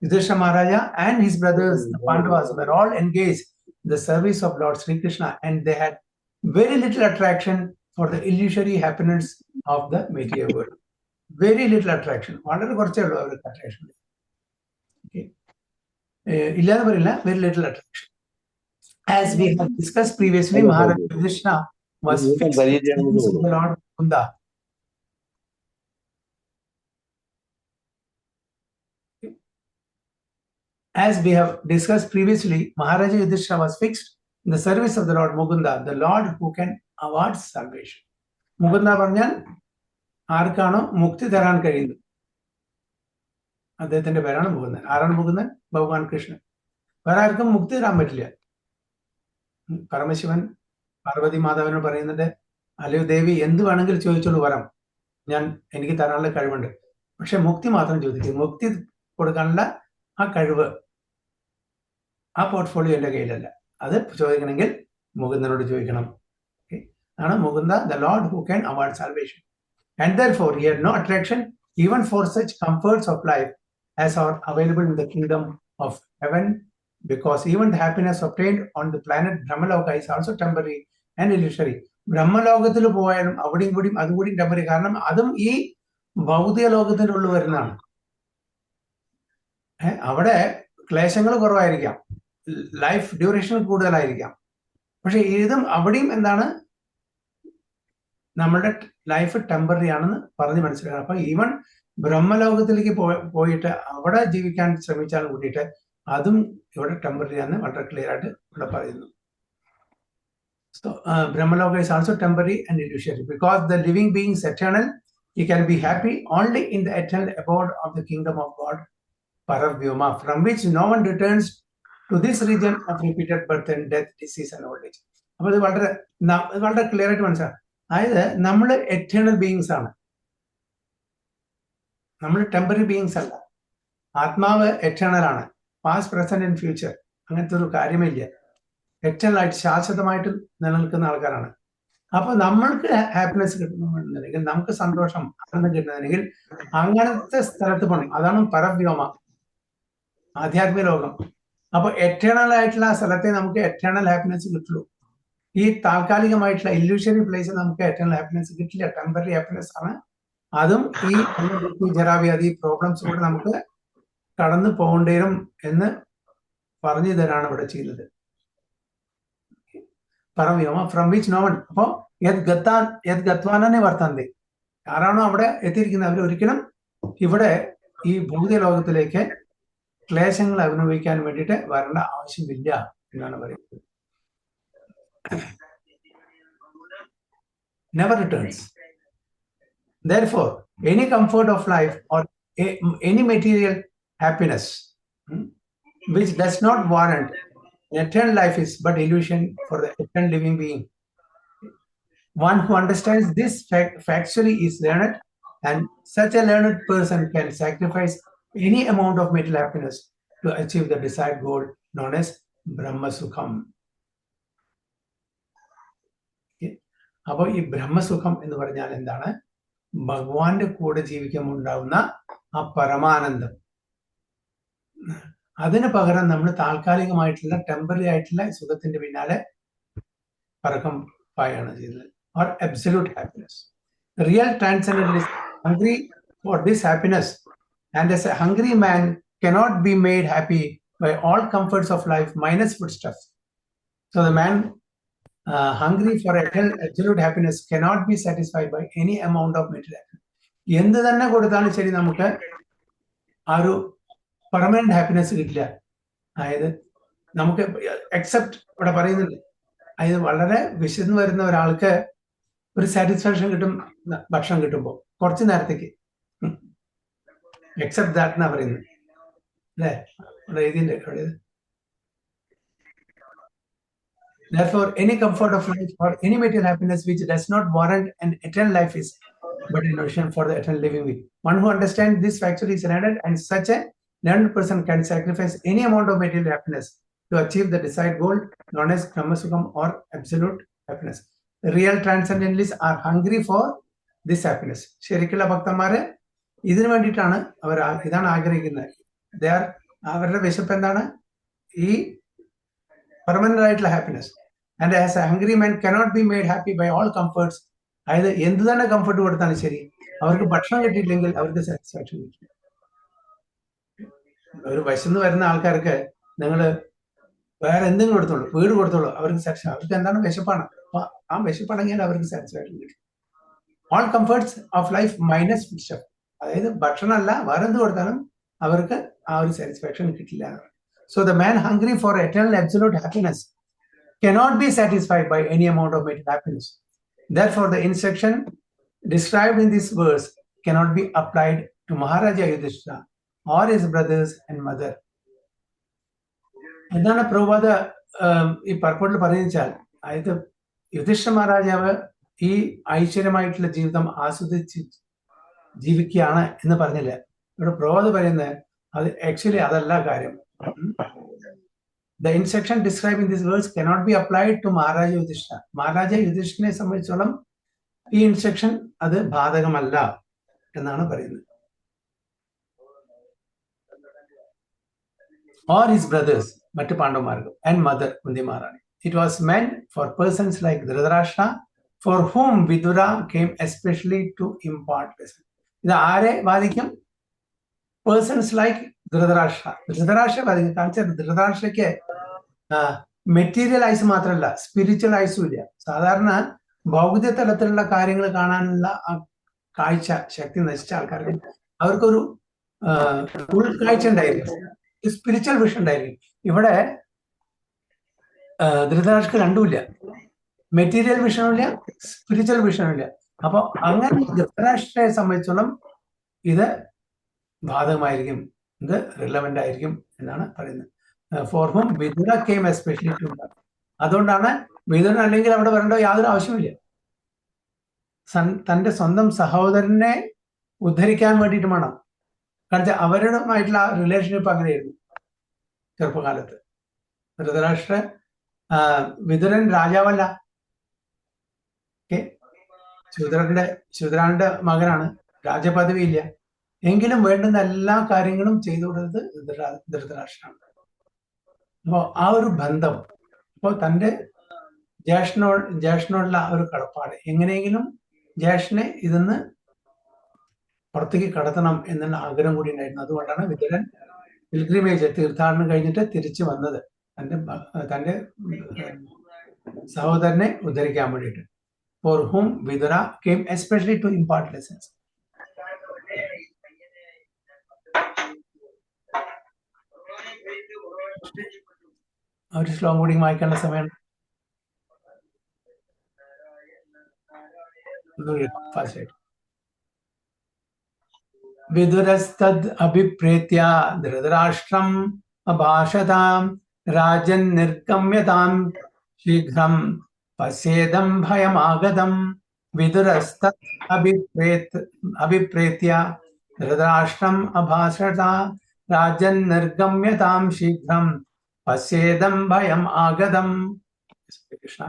Yudhishthira Maharaja and his brothers, the Pandavas, were all engaged in the service of Lord Sri Krishna, and they had very little attraction for the illusory happiness of the material world. Very little attraction. വളരെ കുറച്ചേ ഉള്ളൂ അവർക്ക് attraction. ഇല്ലാന്ന് പറയില്ല, very little attraction. As we have discussed previously, Maharaja Yudhishthira was fixed in the Lord Mukunda. As we have discussed previously, Maharaja Yudhishthira was fixed in the service of the Lord Mukunda, the Lord who can award salvation. Mukunda പറഞ്ഞാൽ ആർക്കാണോ മുക്തി തരാൻ കഴിയുന്നത്, അദ്ദേഹത്തിന്റെ പേരാണ് മുകുന്ദൻ. ആരാണ് മുകുന്ദൻ? ഭഗവാൻ കൃഷ്ണൻ. വേറെ ആർക്കും മുക്തി തരാൻ പറ്റില്ല. പരമശിവൻ പാർവതി മാതാവിനോട് പറയുന്നുണ്ട്, അല്ലയോ ദേവി, എന്ത് വേണമെങ്കിലും ചോദിച്ചോളൂ, വരം എനിക്ക് തരാനുള്ള കഴിവുണ്ട്. പക്ഷെ മുക്തി മാത്രം ചോദിക്കും. മുക്തി കൊടുക്കാനുള്ള ആ കഴിവ്, ആ പോർട്ട്ഫോളിയോ എൻ്റെ കയ്യിലല്ല. അത് ചോദിക്കണമെങ്കിൽ മുകുന്ദനോട് ചോദിക്കണം. ആണ് Mukunda, the Lord who can award salvation. And therefore he had no attraction even for such comforts of life as are available in the kingdom of heaven, because even the happiness obtained on the planet Brahmaloka is also temporary and illusory. ബ്രഹ്മലോകത്തിൽ പോയാലും അവിടെയും കൂടിയും അതുകൂടിയും temporary. കാരണം അതും ഈ ഭൗതിക ലോകത്തിൻ്റെ ഉള്ളിൽ വരുന്നതാണ്. അവിടെ ക്ലേശങ്ങൾ കുറവായിരിക്കാം, ലൈഫ് ഡ്യൂറേഷൻ കൂടുതലായിരിക്കാം. പക്ഷെ ഇതും അവിടെയും എന്താണ്, നമ്മളുടെ ലൈഫ് ടെമ്പററി ആണെന്ന് പറഞ്ഞ് മനസ്സിലാക്കണം. അപ്പൊ ഈവൻ ബ്രഹ്മലോകത്തിലേക്ക് പോയിട്ട് അവിടെ ജീവിക്കാൻ ശ്രമിച്ചാൽ കൂടിയിട്ട് അതും ഇവിടെ ടെമ്പററി ആണെന്ന് വളരെ ക്ലിയർ ആയിട്ട് ഇവിടെ പറയുന്നു. So Brahmaloka is also temporary and illusory, because the living being is eternal. He can be happy only in the eternal abode of the kingdom of God, Paravyoma, from which no one returns to this region of repeated birth and death, disease and old age. അപ്പോൾ ഇത് വളരെ clear ആയിട്ട് മനസ്സിലാക്കാം. അതായത് നമ്മൾ eternal beings ആണ്, നമ്മൾ temporary beings അല്ല. ആത്മാവ് എറ്റേണൽ ആണ്, പാസ്റ്റ് പ്രസന്റ് ആൻഡ് ഫ്യൂച്ചർ അങ്ങനത്തെ ഒരു കാര്യമില്ല. എറ്റേണൽ ആയിട്ട് ശാശ്വതമായിട്ട് നിലനിൽക്കുന്ന ആൾക്കാരാണ്. അപ്പൊ നമ്മൾക്ക് ഹാപ്പിനെസ് കിട്ടണമെന്നുണ്ടെങ്കിൽ, നമുക്ക് സന്തോഷം ആനന്ദം കിട്ടണമെങ്കിൽ അങ്ങനത്തെ സ്ഥലത്ത് പോകണം. അതാണ് പരവ്യോമ, ആധ്യാത്മിക ലോകം. അപ്പൊ എറ്റേണൽ ആയിട്ടുള്ള ആ സ്ഥലത്തെ നമുക്ക് എറ്റേണൽ ഹാപ്പിനെസ് കിട്ടുള്ളൂ. ഈ താൽക്കാലികമായിട്ടുള്ള ഇല്യൂഷറി പ്ലേസ് നമുക്ക് എറ്റേണൽ ഹാപ്പിനെസ് കിട്ടില്ല, ടെമ്പററി ഹാപ്പിനെസ് ആണ്. അതും ഈ ജരാവ്യാധി പ്രോബ്ലംസ് കൂടെ നമുക്ക് കടന്നു പോകേണ്ടി വരും എന്ന് പറഞ്ഞു തരാണ് ഇവിടെ ചെയ്യുന്നത്. പരവ്യോമ, ഫ്രം വിച്ച് നോ വൺ. അപ്പോ ഗത്വാനെ വർത്തന്തി, ആരാണോ അവിടെ എത്തിയിരിക്കുന്നത് അവർ ഒരിക്കലും ഇവിടെ ഈ ഭൗതിക ലോകത്തിലേക്ക് ക്ലേശങ്ങൾ അനുഭവിക്കാൻ വേണ്ടിയിട്ട് വരേണ്ട ആവശ്യമില്ല എന്നാണ് പറയുന്നത്. Never returns. Therefore, any comfort of life or any material happiness which does not warrant eternal life is but illusion for the eternal living being. One who understands this factually is learned, and such a learned person can sacrifice any amount of material happiness to achieve the desired goal known as Brahma Sukham. അപ്പോൾ ഈ ബ്രഹ്മസുഖം എന്ന് പറഞ്ഞാൽ എന്താണ്? ഭഗവാന്റെ കൂടെ ജീവിക്കുമ്പോൾ ഉണ്ടാവുന്ന ആ പരമാനന്ദം. അതിന് പകരം നമ്മൾ താൽക്കാലികമായിട്ടുള്ള ടെമ്പററി ആയിട്ടുള്ള സുഖത്തിന്റെ പിന്നാലെ പറക്കം പായാണ് ചെയ്യുന്നത്. Or absolute happiness. Real transcendentalist hungry for this happiness, and as a hungry man cannot be made happy by all comforts of life minus foodstuff. So the man hungry for absolute happiness cannot be satisfied by any amount of material happiness. എന്ത് തന്നെ കൊടുത്താലും ശരി നമുക്ക് ആ ഒരു permanent happiness കിട്ടില്ല. അതായത് നമുക്ക് എക്സെപ്റ്റ് ഇവിടെ പറയുന്നുണ്ട്, അതായത് വളരെ വിശന്ന് വരുന്ന ഒരാൾക്ക് ഒരു സാറ്റിസ്ഫാക്ഷൻ കിട്ടും ഭക്ഷണം കിട്ടുമ്പോൾ കുറച്ച് നേരത്തേക്ക്. എക്സെപ്റ്റ് ദാറ്റ് എന്നാ പറയുന്നത് അല്ലേ? ഇവിടെ എഴുതിന്റെ Therefore, any comfort of life or any material happiness which does not warrant an eternal life is but an illusion for the eternal living being. One who understands this factually is learned, and such a learned person can sacrifice any amount of material happiness to achieve the desired goal known as Brahmasukham or absolute happiness. Real transcendentalists are hungry for this happiness. ശരിക്കുള്ള ഭക്തന്മാര് ഇതിനു വേണ്ടിയിട്ടാണ് അവർ ഇതാണ് ആഗ്രഹിക്കുന്നത്. അവരുടെ വിശപ്പ് എന്താണ്? ഈ permanent ആയിട്ടുള്ള happiness. And as A hungry man cannot be made happy by all comforts. അതായത് എന്ത് തന്നെ കംഫർട്ട് കൊടുത്താലും ശരി, അവർക്ക് ഭക്ഷണം കിട്ടിയില്ലെങ്കിൽ അവർക്ക് സാറ്റിസ്ഫാക്ഷൻ കിട്ടില്ല. ഒരു വിശന്ന് വരുന്ന ആൾക്കാർക്ക് നിങ്ങൾ വേറെ എന്തെങ്കിലും കൊടുത്തോളൂ, വീട് കൊടുത്തോളൂ, അവർക്ക് സാറ്റിസ്ഫാക്ഷൻ. അവർക്ക് എന്താണ്? വിശപ്പാണ്. അപ്പൊ ആ വിശപ്പാണെങ്കിൽ അവർക്ക് സാറ്റിസ്ഫാക്ഷൻ കിട്ടും. All comforts of life minus foodstuff. അതായത് ഭക്ഷണമല്ല വേറെ എന്ത് കൊടുത്താലും അവർക്ക് ആ ഒരു സാറ്റിസ്ഫാക്ഷൻ കിട്ടില്ല. So the man hungry for eternal absolute happiness cannot be satisfied by any amount of material happiness. Therefore, the instruction described in this verse cannot be applied to Maharaja Yudhishthira or his brothers and mother. എന്താണ് പ്രഭുപാദ ഈ പർപ്പോട്ടിൽ പറയുന്നതെന്ന് വെച്ചാൽ, അതായത് യുധിഷ്ഠിര മഹാരാജാവ് ഈ ഐശ്വര്യമായിട്ടുള്ള ജീവിതം ആസ്വദിച്ച് ജീവിക്കുകയാണ് എന്ന് പറഞ്ഞില്ല. ഇവിടെ പ്രഭുപാദ് പറയുന്നത് അത് ആക്ച്വലി അതല്ല കാര്യം. The instruction described in this verse cannot be applied to Maharaja Yudhishthira. Maharaja യുധിഷ്ഠിരനെ സംബന്ധിച്ചോളം ഈ ഇൻസ്ട്രക്ഷൻ അത് ബാധകമല്ല എന്നാണ് പറയുന്നത്. Or his brothers, മറ്റ് പാണ്ഡവന്മാർക്കും, and mother Kundi Maharani. It was meant for persons like Dhritarashtra, for whom Vidura came especially to impart lesson. ഇത് ആരെ ബാധിക്കും? Persons like Dhritarashtra. ധൃതരാഷ്ട്ര ബാധിക്കും. കാരണം ധൃതരാഷ്ട്രയ്ക്ക് മെറ്റീരിയൽ ഐസ് മാത്രമല്ല, സ്പിരിച്വൽ ഐസും ഇല്ല. സാധാരണ ഭൗതിക തലത്തിലുള്ള കാര്യങ്ങൾ കാണാനുള്ള കാഴ്ച ശക്തി നശിച്ച ആൾക്കാർക്ക് അവർക്കൊരു ഉൾക്കാഴ്ച ഉണ്ടായിരിക്കും, സ്പിരിച്വൽ വിഷൻ ഉണ്ടായിരിക്കും. ഇവിടെ ധൃതരാഷ്ട്രക്ക് രണ്ടുമില്ല, മെറ്റീരിയൽ വിഷനും ഇല്ല, സ്പിരിച്വൽ വിഷനും ഇല്ല. അപ്പൊ അങ്ങനെ ധൃതരാഷ്ട്രയെ സംബന്ധിച്ചോളം ഇത് ബാധകമായിരിക്കും, ഇത് റിലവന്റ് ആയിരിക്കും എന്നാണ് പറയുന്നത്. For whom Vidura came especially to. അതുകൊണ്ടാണ് വിദുരൻ അല്ലെങ്കിൽ അവിടെ വരേണ്ട യാതൊരു ആവശ്യമില്ല. തന്റെ സ്വന്തം സഹോദരനെ ഉദ്ധരിക്കാൻ വേണ്ടിയിട്ട് വേണം. കാരണം അവരുമായിട്ടുള്ള റിലേഷൻഷിപ്പ് അങ്ങനെയായിരുന്നു ചെറുപ്പകാലത്ത്. ധൃതരാഷ്ട്ര വിദുരൻ രാജാവല്ല, ശൂദ്രന്റെ മകനാണ്, രാജപദവി ഇല്ല. എങ്കിലും വേണ്ടുന്ന എല്ലാ കാര്യങ്ങളും ചെയ്തു കൊടുത്തത് ധൃതരാഷ്ട്രമാണ്. അപ്പോ ആ ഒരു ബന്ധം, അപ്പോൾ തൻ്റെ ജ്യേഷ്ഠനോടുള്ള ഒരു കടപ്പാട്, എങ്ങനെയെങ്കിലും ജ്യേഷ്ഠനെ ഇതിന്ന് പുറത്തേക്ക് കടത്തണം എന്നുള്ള ആഗ്രഹം കൂടി ഉണ്ടായിരുന്നു. അതുകൊണ്ടാണ് വിദുരൻ പിൽഗ്രിമേജ് തീർത്ഥാടനം കഴിഞ്ഞിട്ട് തിരിച്ചു വന്നത്, തന്റെ സഹോദരനെ ഉദ്ധരിക്കാൻ വേണ്ടിയിട്ട്. For whom Vidura came especially to impart lessons. ഒരു ശ്ലോകം കൂടി വായിക്കേണ്ട സമയം. വിദുരസ്തദ് അഭിപ്രേത്യ ധൃതരാഷ്ട്രം അഭാഷതാം രാജൻ നിർഗമ്യതാം ശീഘ്രം പശ്യേദം ഭയമാഗതം. വിദുരസ്തദ് അഭിപ്രേത്യ ധൃതരാഷ്ട്രം അഭാഷതാം രാജൻ നിർഗമ്യതാം ശീഘ്രം പശ്യേദം ഭയം ആഗതം. കൃഷ്ണ.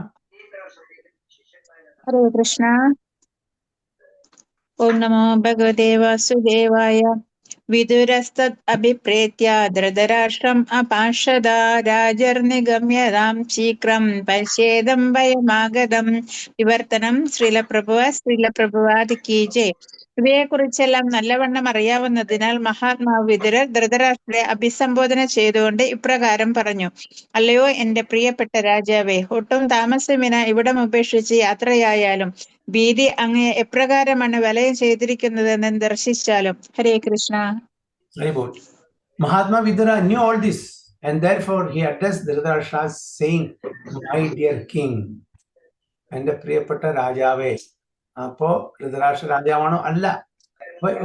ഹരേ കൃഷ്ണ. ഓം നമോ ഭഗവതേ വാസുദേവായ. വിദുരസ്തദ് അഭിപ്രേത്യ ധൃതരാഷ്ട്രം അപാർഷദ രാജർനിഗമ്യതാം ശീഘ്രം പശ്യേദം ഭയമാഗതം. വിവർത്തനം. ശ്രീല പ്രഭുപാദ് കീ ജയ്. ഇവയെക്കുറിച്ചെല്ലാം നല്ലവണ്ണം അറിയാവുന്നതിനാൽ മഹാത്മാവ് വിദുരർ ധൃതരാഷ്ട്രരെ അഭിസംബോധന ചെയ്തുകൊണ്ട് ഇപ്രകാരം പറഞ്ഞു: അല്ലയോ എന്റെ പ്രിയപ്പെട്ട രാജാവേ, ഒട്ടും താമസമിന ഇവിടം ഉപേക്ഷിച്ച് യാത്രയായാലും ഭീതി അങ്ങയെ എപ്രകാരമാണ് വലയം ചെയ്തിരിക്കുന്നതെന്ന് ദർശിച്ചാലും. ഹരേ Krishna. Mahatma Vidura knew all this, and therefore he addressed Dhritarashtra saying, "My dear king," എന്റെ പ്രിയപ്പെട്ട രാജാവേ. അപ്പോ ധൃതരാഷ്ട്ര രാജാവാണോ? അല്ല.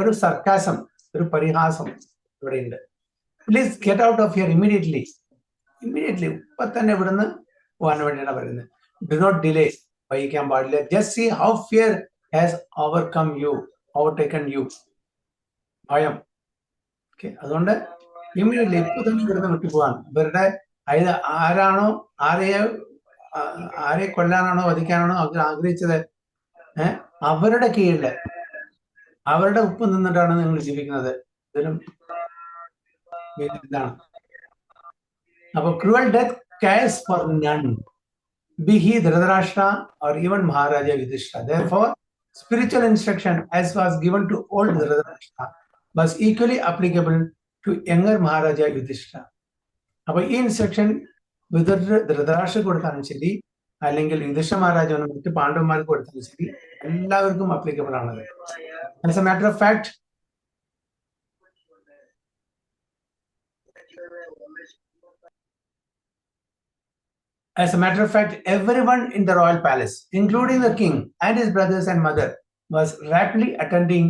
ഒരു സർക്കാസം, ഒരു പരിഹാസം ഇവിടെ ഉണ്ട്. Please get out of here immediately. ഇപ്പൊ തന്നെ ഇവിടുന്ന് പോകാൻ വേണ്ടിയാണ് പറയുന്നത്. Do not delay. വൈകിക്കാൻ പാടില്ല. Just see how fear has overtaken you. ഭയം. അതുകൊണ്ട് ഇമ്മീഡിയറ്റ്ലി ഇപ്പൊ തന്നെ ഇവിടുന്ന് വിട്ടുപോകാൻ. ഇവരുടെ അതായത് ആരെ കൊല്ലാനാണോ വധിക്കാനാണോ അവർ ആഗ്രഹിച്ചത്, അവരുടെ കീഴില് അവരുടെ ഉപ്പ് നിന്നിട്ടാണ് നിങ്ങൾ ജീവിക്കുന്നത്. ഇതിലും ഇതാണ്. അപ്പൊ cruel death cares for none, be he Dhritarashtra or even Maharaja Yudhishthira. Therefore, spiritual instruction as was given to old Dhritarashtra was equally applicable to younger Maharaja Yudhishthira. അപ്പൊ ഈ ഇൻസ്ട്രക്ഷൻ ധൃതരാഷ്ട്ര കൊടുത്താലും ശരി, അല്ലെങ്കിൽ യുധിഷ്ഠിര മഹാരാജാവിനും മറ്റ് പാണ്ഡവന്മാർക്ക് കൊടുത്താലും ശരി, എല്ലാവർക്കും അപ്ലിക്കബിൾ ആണത്. As a matter of fact, everyone in the royal palace, including the king and his brothers and mother, was rapidly attending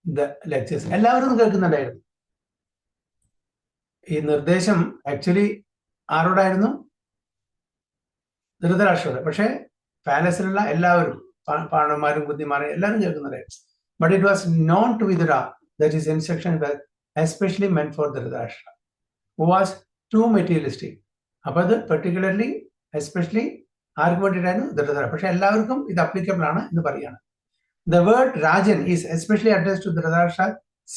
the lectures. എല്ലാവരും കേൾക്കുന്നുണ്ടായിരുന്നു. ഈ നിർദ്ദേശം ആക്ച്വലി ആരോടായിരുന്നു? ധൃതരാഷ്ട്രയുടെ. പക്ഷെ പാലസിലുള്ള എല്ലാവരും, പാണ്ഡവന്മാരും ബുദ്ധിമാരും എല്ലാവരും കേൾക്കുന്നുണ്ടായിരുന്നു. but it was known to Vidura that his instructions were especially meant for Dhritarashtra, who was too materialistic. അപ്പോൾ അത് particularly especially ആർക്ക് വേണ്ടിയിട്ടായിരുന്നു ധൃതരാഷ്ട്ര. പക്ഷെ എല്ലാവർക്കും ഇത് അപ്ലിക്കബിൾ ആണ് എന്ന് പറയാണ്. The word Rajan is especially addressed to Dhritarashtra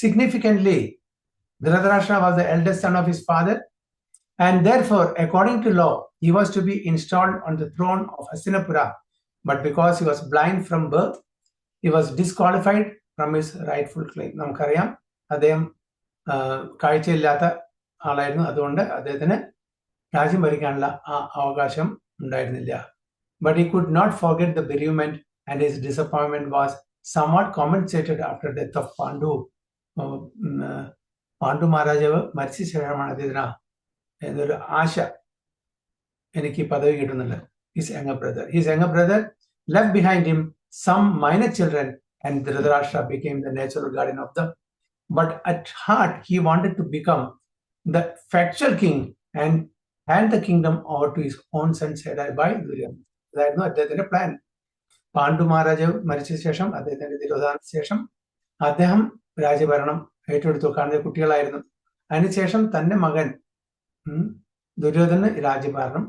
significantly. Dhritarashtra was the eldest son of his father, and therefore, according to law, he was to be installed on the throne of Hastinapura. But because he was blind from birth, he was disqualified from his rightful claim. നമുക്കറിയാം അദ്ദേഹം കാഴ്ചയില്ലാത്ത ആളായിരുന്നു, അതുകൊണ്ട് അദ്ദേഹത്തിന് രാജ്യം ഭരിക്കാനുള്ള ആ അവകാശം ഉണ്ടായിരുന്നില്ല. But he could not forget the bereavement, and his disappointment was somewhat compensated after death of Pandu. Pandu മഹാരാജാവ് മരിച്ച ശേഷമാണ് അദ്ദേഹത്തിന് എന്നൊരു ആശ, എനിക്ക് ഈ പദവി കിട്ടുന്നുണ്ട്. His younger brother left behind him some minor children, and Dhritarashtra became the natural guardian of them. But at heart, he wanted to become the factual king and hand the kingdom over to his own son headed by Duryodhana. അതായിരുന്നു അദ്ദേഹത്തിന്റെ plan. Pandu മഹാരാജാവ് മരിച്ച ശേഷം, അദ്ദേഹത്തിന്റെ തിരോധാനത്തിന് ശേഷം അദ്ദേഹം രാജ്യഭരണം ഏറ്റെടുത്തു. കാരണം കുട്ടികളായിരുന്നു. അതിനുശേഷം തന്റെ മകൻ ദുര്യോധന് രാജ്യഭരണം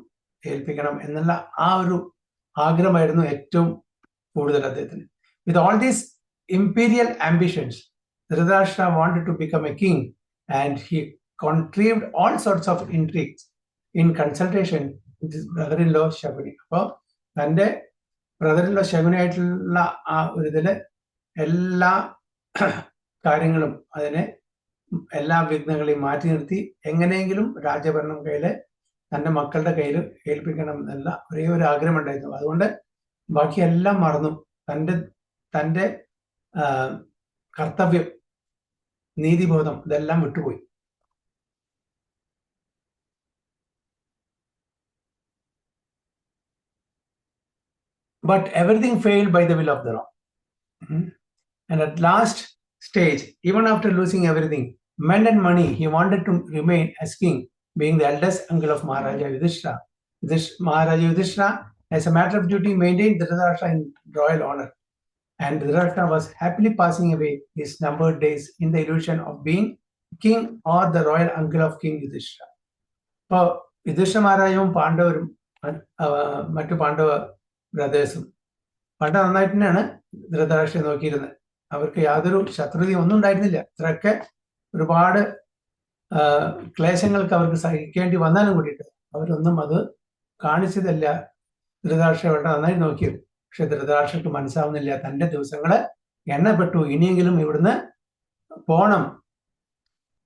ഏൽപ്പിക്കണം എന്നുള്ള ആ ഒരു ആഗ്രഹമായിരുന്നു ഏറ്റവും കൂടുതൽ അദ്ദേഹത്തിന്. With all these imperial ambitions, Dhritarashtra wanted to become a king, and he contrived all sorts of intrigues in consultation with his brother-in-law Shaguni. അപ്പോൾ തൻ്റെ ബ്രദറിൻലോ ശകുനിയായിട്ടുള്ള ആ ഒരു ഇതില് എല്ലാ കാര്യങ്ങളും അതിനെ എല്ലാ വിഘ്നങ്ങളെയും മാറ്റി നിർത്തി എങ്ങനെയെങ്കിലും രാജ്യഭരണം കയ്യില് തൻ്റെ മക്കളുടെ കയ്യിൽ ഏൽപ്പിക്കണം എന്നുള്ള ഒരേ ഒരു ആഗ്രഹം ഉണ്ടായിരുന്നു. അതുകൊണ്ട് ബാക്കിയെല്ലാം മറന്നു. തൻ്റെ കർത്തവ്യം, നീതിബോധം ഇതെല്ലാം വിട്ടുപോയി. But everything failed by the will of the Lord. And at last stage, even after losing everything, men and money, he wanted to remain as king, being the eldest uncle of Maharaja Yudhishthira. Maharaja Yudhishthira, as a matter of duty, maintained Dhritarashtra in royal honor. And Dhritarashtra was happily passing away his numbered days in the illusion of being king or the royal uncle of King Yudhishthira. അപ്പോൾ യുധിഷ്ഠിര മഹാരാജവും പാണ്ഡവരും മറ്റു പാണ്ഡവ ബ്രദേഴ്സും പണ്ട് നന്നായിട്ട് തന്നെയാണ് ധൃതരാഷ്ട്രയെ നോക്കിയിരുന്നത്. അവർക്ക് യാതൊരു ശത്രുതയും ഒന്നും ഉണ്ടായിരുന്നില്ല. ഇത്രയൊക്കെ ഒരുപാട് ക്ലേശങ്ങൾക്ക് അവർക്ക് സഹിക്കേണ്ടി വന്നാലും കൂടിയിട്ട് അവരൊന്നും അത് കാണിച്ചതല്ല. ധൃതരാഷ്ട്രയെ വളരെ നന്നായി നോക്കിയത്. പക്ഷെ ധൃതരാഷ്ട്രക്ക് മനസ്സാവുന്നില്ല, തൻ്റെ ദിവസങ്ങള് എണ്ണപ്പെട്ടു, ഇനിയെങ്കിലും ഇവിടുന്ന് പോണം,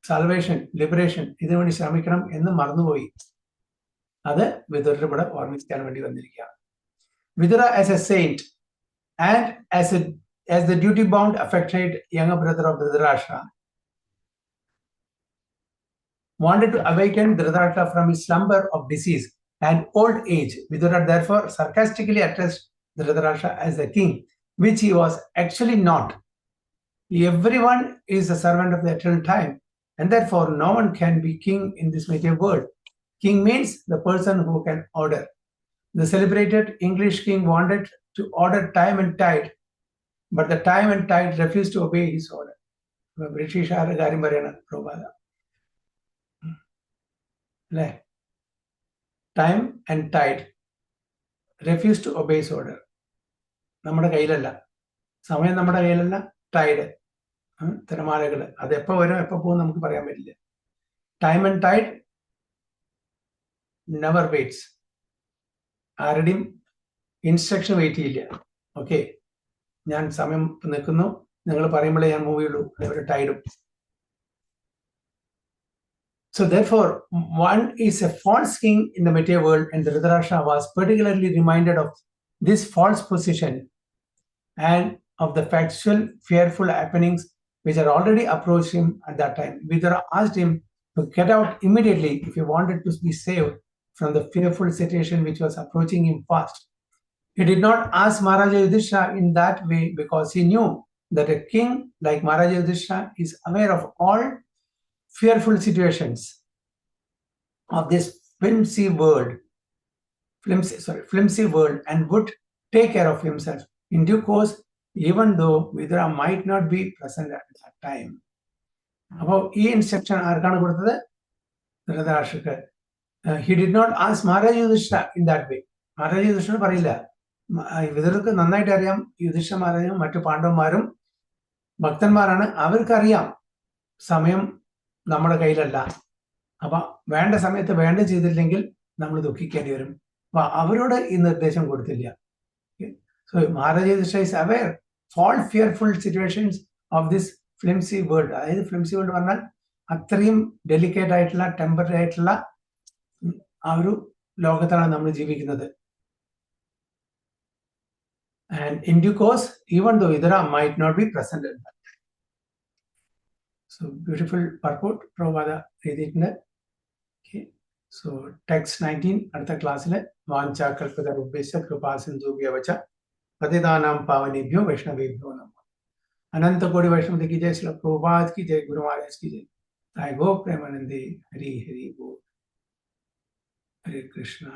സാൽവേഷൻ, ലിബറേഷൻ, ഇതിനുവേണ്ടി ശ്രമിക്കണം എന്ന് മറന്നുപോയി. അത് വിദുരരുടെ കൂടെ ഓർമ്മിക്കാൻ വേണ്ടി വന്നിരിക്കുകയാണ്. Vidura as a saint and as the duty-bound affectionate younger brother of Dhritarashtra wanted to awaken Dhritarashtra from his slumber of disease and old age. Vidura therefore sarcastically addressed Dhritarashtra as the king, which he was actually not. Everyone is a servant of the eternal time, and therefore no one can be king in this material world. King means the person who can order. The celebrated English king wanted to order time and tide, but the time and tide refused to obey his order. British കാര്യം പറയണ പ്രഭാത അല്ലേ? Time and tide refused to obey his order. നമ്മുടെ കയ്യിലല്ല, സമയം നമ്മുടെ കയ്യിലല്ല, Tide തിരമാലകൾ അത് എപ്പോൾ വരും എപ്പോൾ പോകും നമുക്ക് പറയാൻ പറ്റില്ല. Time and tide never waits. ആരുടെയും ഇൻസ്ട്രക്ഷൻ വെയിറ്റ് ചെയ്യില്ല. ഓക്കെ, ഞാൻ സമയം നിൽക്കുന്നു, നിങ്ങൾ പറയുമ്പോഴേ ഞാൻ മൂവ് ചെയ്യുള്ളൂ, അതേപോലെ ടൈഡും. So therefore, one is a false king in the material world, and Dhritarashtra was particularly reminded of this false position and of the factual, fearful happenings which had already approached him at that time. Vidura asked him to get out immediately if he wanted to be saved from the fearful situation which was approaching him fast. He did not ask Maharaja Yudhishthira in that way because he knew that a king like Maharaja Yudhishthira is aware of all fearful situations of this flimsy world and would take care of himself. In due course, even though Vidura might not be present at that time. അപ്പോൾ ഈ instruction ആർക്കാണ് കൊടുത്തത്? ധൃതരാഷ്ട്രക്ക്. He did not ask Maharaj Yudhishthira in that way. Maharaj Yudhishthira പറയില്ല. വിതുരർക്ക് നന്നായിട്ട് അറിയാം യുധിഷ്ഠിര മഹാരാജും മറ്റു പാണ്ഡവന്മാരും ഭക്തന്മാരാണ്, അവർക്കറിയാം സമയം നമ്മുടെ കയ്യിലല്ല. അപ്പൊ വേണ്ട സമയത്ത് വേണ്ട ചെയ്തില്ലെങ്കിൽ നമ്മൾ ദുഃഖിക്കേണ്ടി വരും. അപ്പൊ അവരോട് ഈ നിർദ്ദേശം കൊടുത്തില്ല. So Maharaja Yudhishthira is aware all fearful situations of this flimsy world. അതായത് ഫ്ലിംസി വേൾഡ് പറഞ്ഞാൽ അത്രയും ഡെലിക്കേറ്റ് ആയിട്ടുള്ള ടെമ്പററി ആയിട്ടുള്ള ആ ഒരു ലോകത്താണ് നമ്മൾ ജീവിക്കുന്നത്. And in due course, even though Vidura might not be present in that. So beautiful purport Prabhupada എഴുതിയിട്ടുണ്ട്. Okay. So text 19 അടുത്ത ക്ലാസ്സിൽ വാഞ്ചാ കൽപത റുഭ്യശ്ച കൃപാ സിന്ധുഭ്യവച പതിതാനാം പാവനേഭ്യോ വൈഷ്ണവേഭ്യോ നമഃ. अनंत कोटि वैष्णव की जय, श्री प्रभुपाद की जय, गुरु महाराज की जय. I go प्रेमानंदे. हरि हरि बोल. हरे कृष्णा.